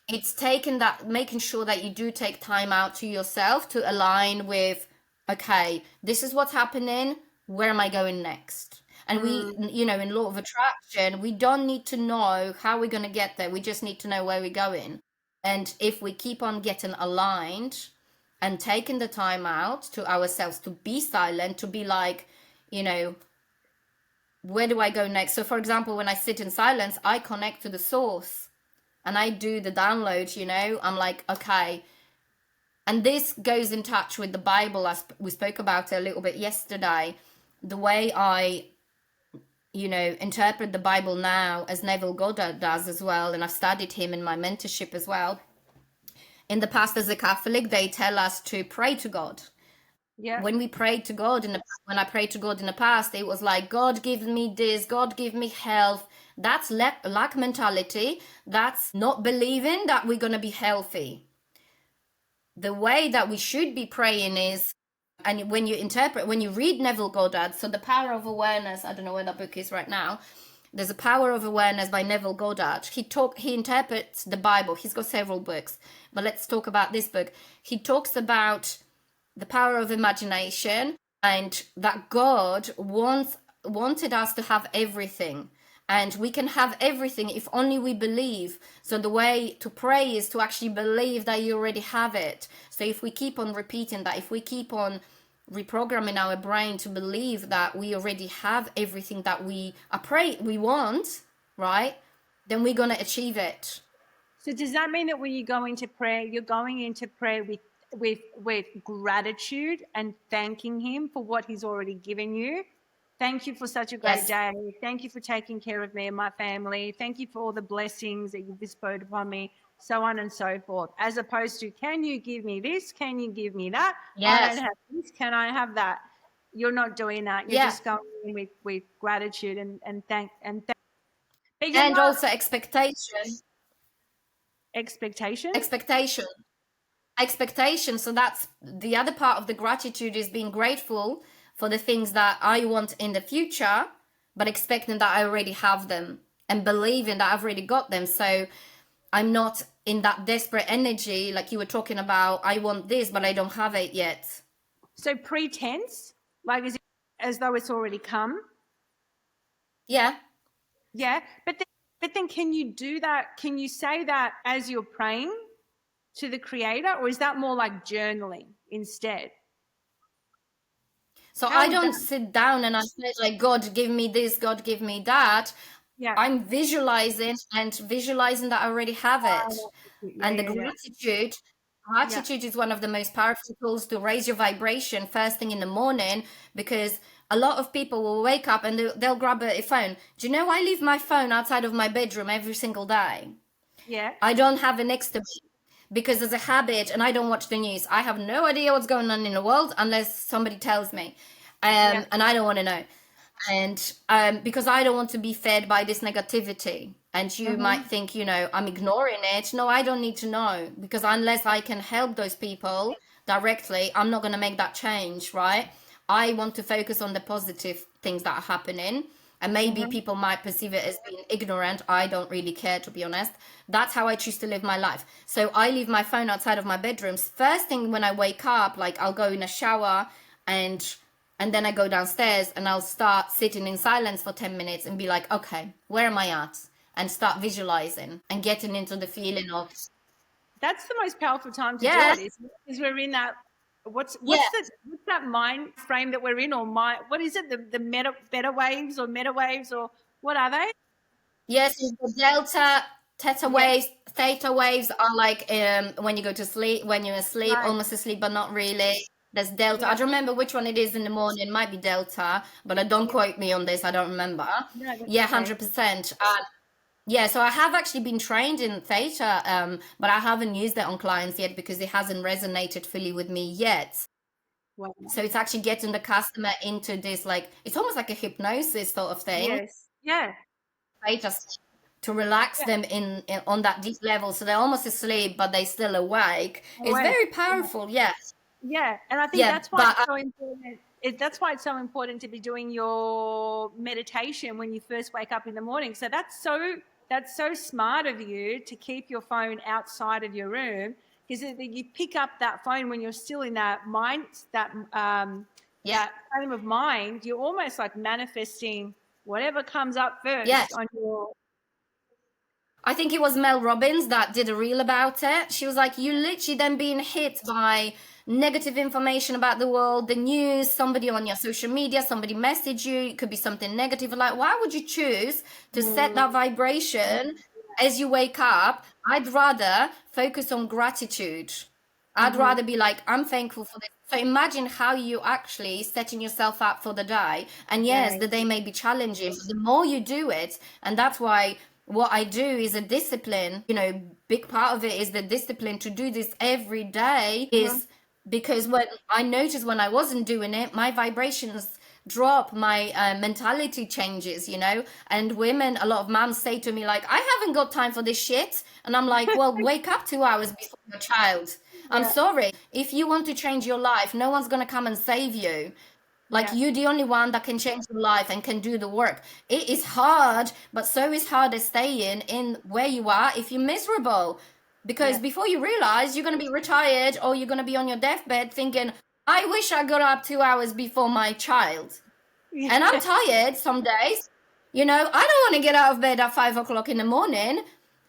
it's taking that, making sure that you do take time out to yourself to align with, okay, this is what's happening, where am I going next? And we, you know, in law of attraction, we don't need to know how we're going to get there. We just need to know where we're going. And if we keep on getting aligned and taking the time out to ourselves to be silent, to be like, you know, where do I go next? So, for example, when I sit in silence, I connect to the source and I do the download, you know, I'm like, okay. And this goes in touch with the Bible, as we spoke about it a little bit yesterday. The way I, you know, interpret the Bible now, as Neville Goddard does as well, and I've studied him in my mentorship as well. In the past, as a Catholic, they tell us to pray to God. Yeah. When we prayed to God when I prayed to God in the past, it was like, God give me this, God give me health. That's lack mentality. That's not believing that we're gonna be healthy. The way that we should be praying is, and when you read Neville Goddard, so The Power of Awareness, I don't know where that book is right now. There's a Power of Awareness by Neville Goddard. He interprets the Bible. He's got several books, but let's talk about this book. He talks about the power of imagination, and that God wanted us to have everything, and we can have everything if only we believe. So the way to pray is to actually believe that you already have it. So if we keep on repeating that, if we keep on reprogramming our brain to believe that we already have everything that we want, right, then we're going to achieve it. So does that mean that when you go into prayer, you're going into prayer with gratitude and thanking him for what he's already given you? Thank you for such a great Yes. day. Thank you for taking care of me and my family. Thank you for all the blessings that you've bestowed upon me, so on and so forth. As opposed to, can you give me this? Can you give me that? I don't Yes. have this. Can I have that? You're not doing that. You're Yeah. just going in with gratitude and thank. But you're And not also expectation. expectation expectation. So that's the other part of the gratitude, is being grateful for the things that I want in the future, but expecting that I already have them and believing that I've already got them. So I'm not in that desperate energy like you were talking about. I want this, but I don't have it yet. So pretense, like as though it's already come. Yeah. Yeah. But then can you do that? Can you say that as you're praying to the creator, or is that more like journaling instead? So How I would don't that sit down and I say like, God give me this, God give me that. yeah. I'm visualizing that I already have it. Yeah, And the yeah, yeah. Yeah. gratitude is one of the most powerful tools to raise your vibration first thing in the morning, because a lot of people will wake up and they'll grab a phone. Do you know I leave my phone outside of my bedroom every single day? Yeah. I don't have it next to me because as a habit, and I don't watch the news. I have no idea what's going on in the world unless somebody tells me. Yeah. And I don't want to know. And because I don't want to be fed by this negativity. And you might Mm-hmm. think, you know, I'm ignoring it. No, I don't need to know, because unless I can help those people directly, I'm not going to make that change, right? I want to focus on the positive things that are happening. And maybe Mm-hmm. people might perceive it as being ignorant. I don't really care, to be honest. That's how I choose to live my life. So I leave my phone outside of my bedrooms. First thing when I wake up, like I'll go in a shower and then I go downstairs and I'll start sitting in silence for 10 minutes and be like, okay, where am I at? And start visualizing and getting into the feeling of, That's the most powerful time to do yeah, it, isn't it? Because we're in that yeah, what's that mind frame that we're in, or what is it, the meta waves or meta waves, or what are they? yes, it's the delta, Yeah, theta waves are like when you go to sleep, when you're asleep, right. almost asleep, but not really. There's delta. I Yeah, don't remember which one it is in the morning. It might be delta, but don't yeah. quote me on this. I don't remember. No, that's Yeah, okay. 100%. Yeah, so I have actually been trained in theta, but I haven't used it on clients yet because it hasn't resonated fully with me yet. Wow. So it's actually getting the customer into this, like, it's almost like a hypnosis sort of thing, Yes. Yeah. theta state, to relax Yeah. them in on that deep level. So they're almost asleep, but they're still awake. It's Awake. very Yeah. powerful, yes. Yeah, and I think Yeah, that's why but it's so important. That's why it's so important to be doing your meditation when you first wake up in the morning. So that's so smart of you to keep your phone outside of your room, because you pick up that phone when you're still in that Yeah. that frame of mind, you're almost like manifesting whatever comes up Yeah. first on your. I think it was Mel Robbins that did a reel about it. She was like, you literally then being hit by negative information about the world, the news, somebody on your social media, somebody message you, it could be something negative. Like, why would you choose to set Mm, that vibration as you wake up? I'd rather focus on gratitude. I'd mhm. rather be like, I'm thankful for this. So imagine how you actually setting yourself up for the day. And yes, Yeah, the day may be challenging, but the more you do it, and that's why what I do is a discipline, big part of it is the discipline to do this every day mhm. is because when I noticed when I wasn't doing it, my vibrations drop, my mentality changes, and women, a lot of moms say to me like, I haven't got time for this shit. And I'm like, well, wake up 2 hours before your child. I'm Yeah, sorry. If you want to change your life, no one's going to come and save you. Like yeah, you're the only one that can change your life and can do the work. It is hard, but so is hard as staying in where you are if you're miserable. Because yeah, before you realize you're going to be retired or you're going to be on your deathbed thinking, I wish I got up 2 hours before my child. And I'm yeah, tired some days. I don't want to get out of bed at 5 o'clock in the morning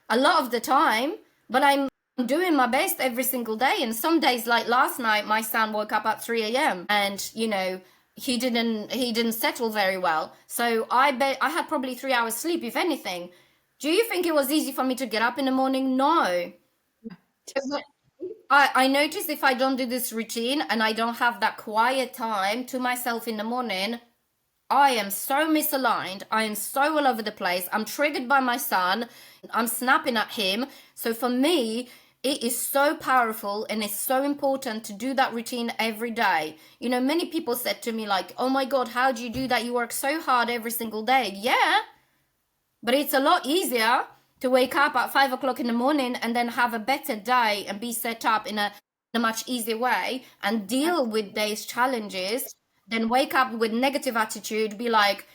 a lot of the time, but I'm doing my best every single day. And some days, like last night, my son woke up at 3 a.m. and, he didn't settle very well. So I bet I had probably 3 hours sleep, if anything. Do you think it was easy for me to get up in the morning? No. I notice if I don't do this routine and I don't have that quiet time to myself in the morning, I am so misaligned. I am so all over the place. I'm triggered by my son. I'm snapping at him. So for me, it is so powerful and it's so important to do that routine every day. Many people said to me, like, oh my God, how do you do that? You work so hard every single day. Yeah, but it's a lot easier to wake up at 5 o'clock in the morning and then have a better day and be set up in a much easier way and deal with these challenges than wake up with negative attitude, be like,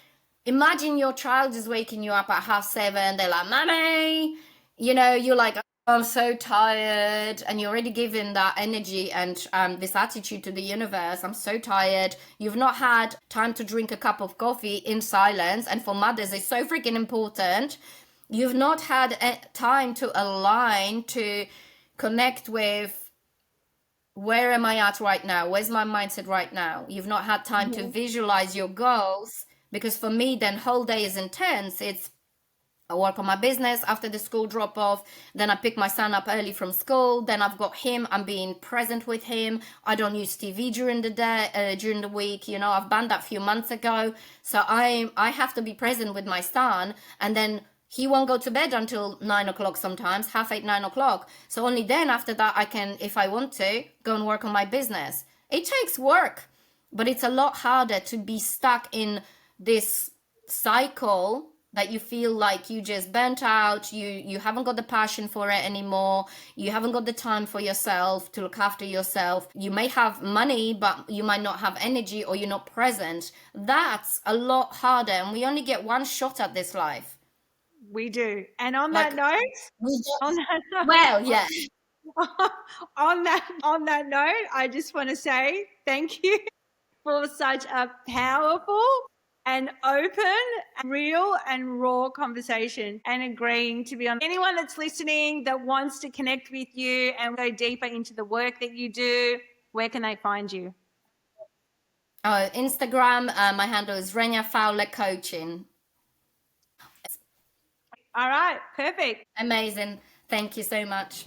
imagine your child is waking you up at 7:30. They're like, Mommy, you're like, I'm so tired. And you're already giving that energy and this attitude to the universe. I'm so tired. You've not had time to drink a cup of coffee in silence. And for mothers, it's so freaking important. You've not had time to align, to connect with where am I at right now? Where's my mindset right now? You've not had time to mhm. visualize your goals because for me, then whole day is intense. It's I work on my business after the school drop off. Then I pick my son up early from school. Then I've got him. I'm being present with him. I don't use TV during the day, during the week. I've banned that a few months ago. So I have to be present with my son. And then he won't go to bed until 9 o'clock sometimes, half 8, 9 o'clock. So only then after that I can, if I want to, go and work on my business. It takes work, but it's a lot harder to be stuck in this cycle that you feel like you just burnt out, you haven't got the passion for it anymore, you haven't got the time for yourself to look after yourself, you may have money but you might not have energy or you're not present. That's a lot harder and we only get one shot at this life. We do. And on that Like note, we on get, that well, yeah. on that note, I just want to say thank you for such a powerful and open and real and raw conversation and agreeing to be on. Anyone that's listening that wants to connect with you and go deeper into the work that you do, where can they find you? Instagram, my handle is Renia Fowler Coaching. All right, perfect. Amazing. Thank you so much.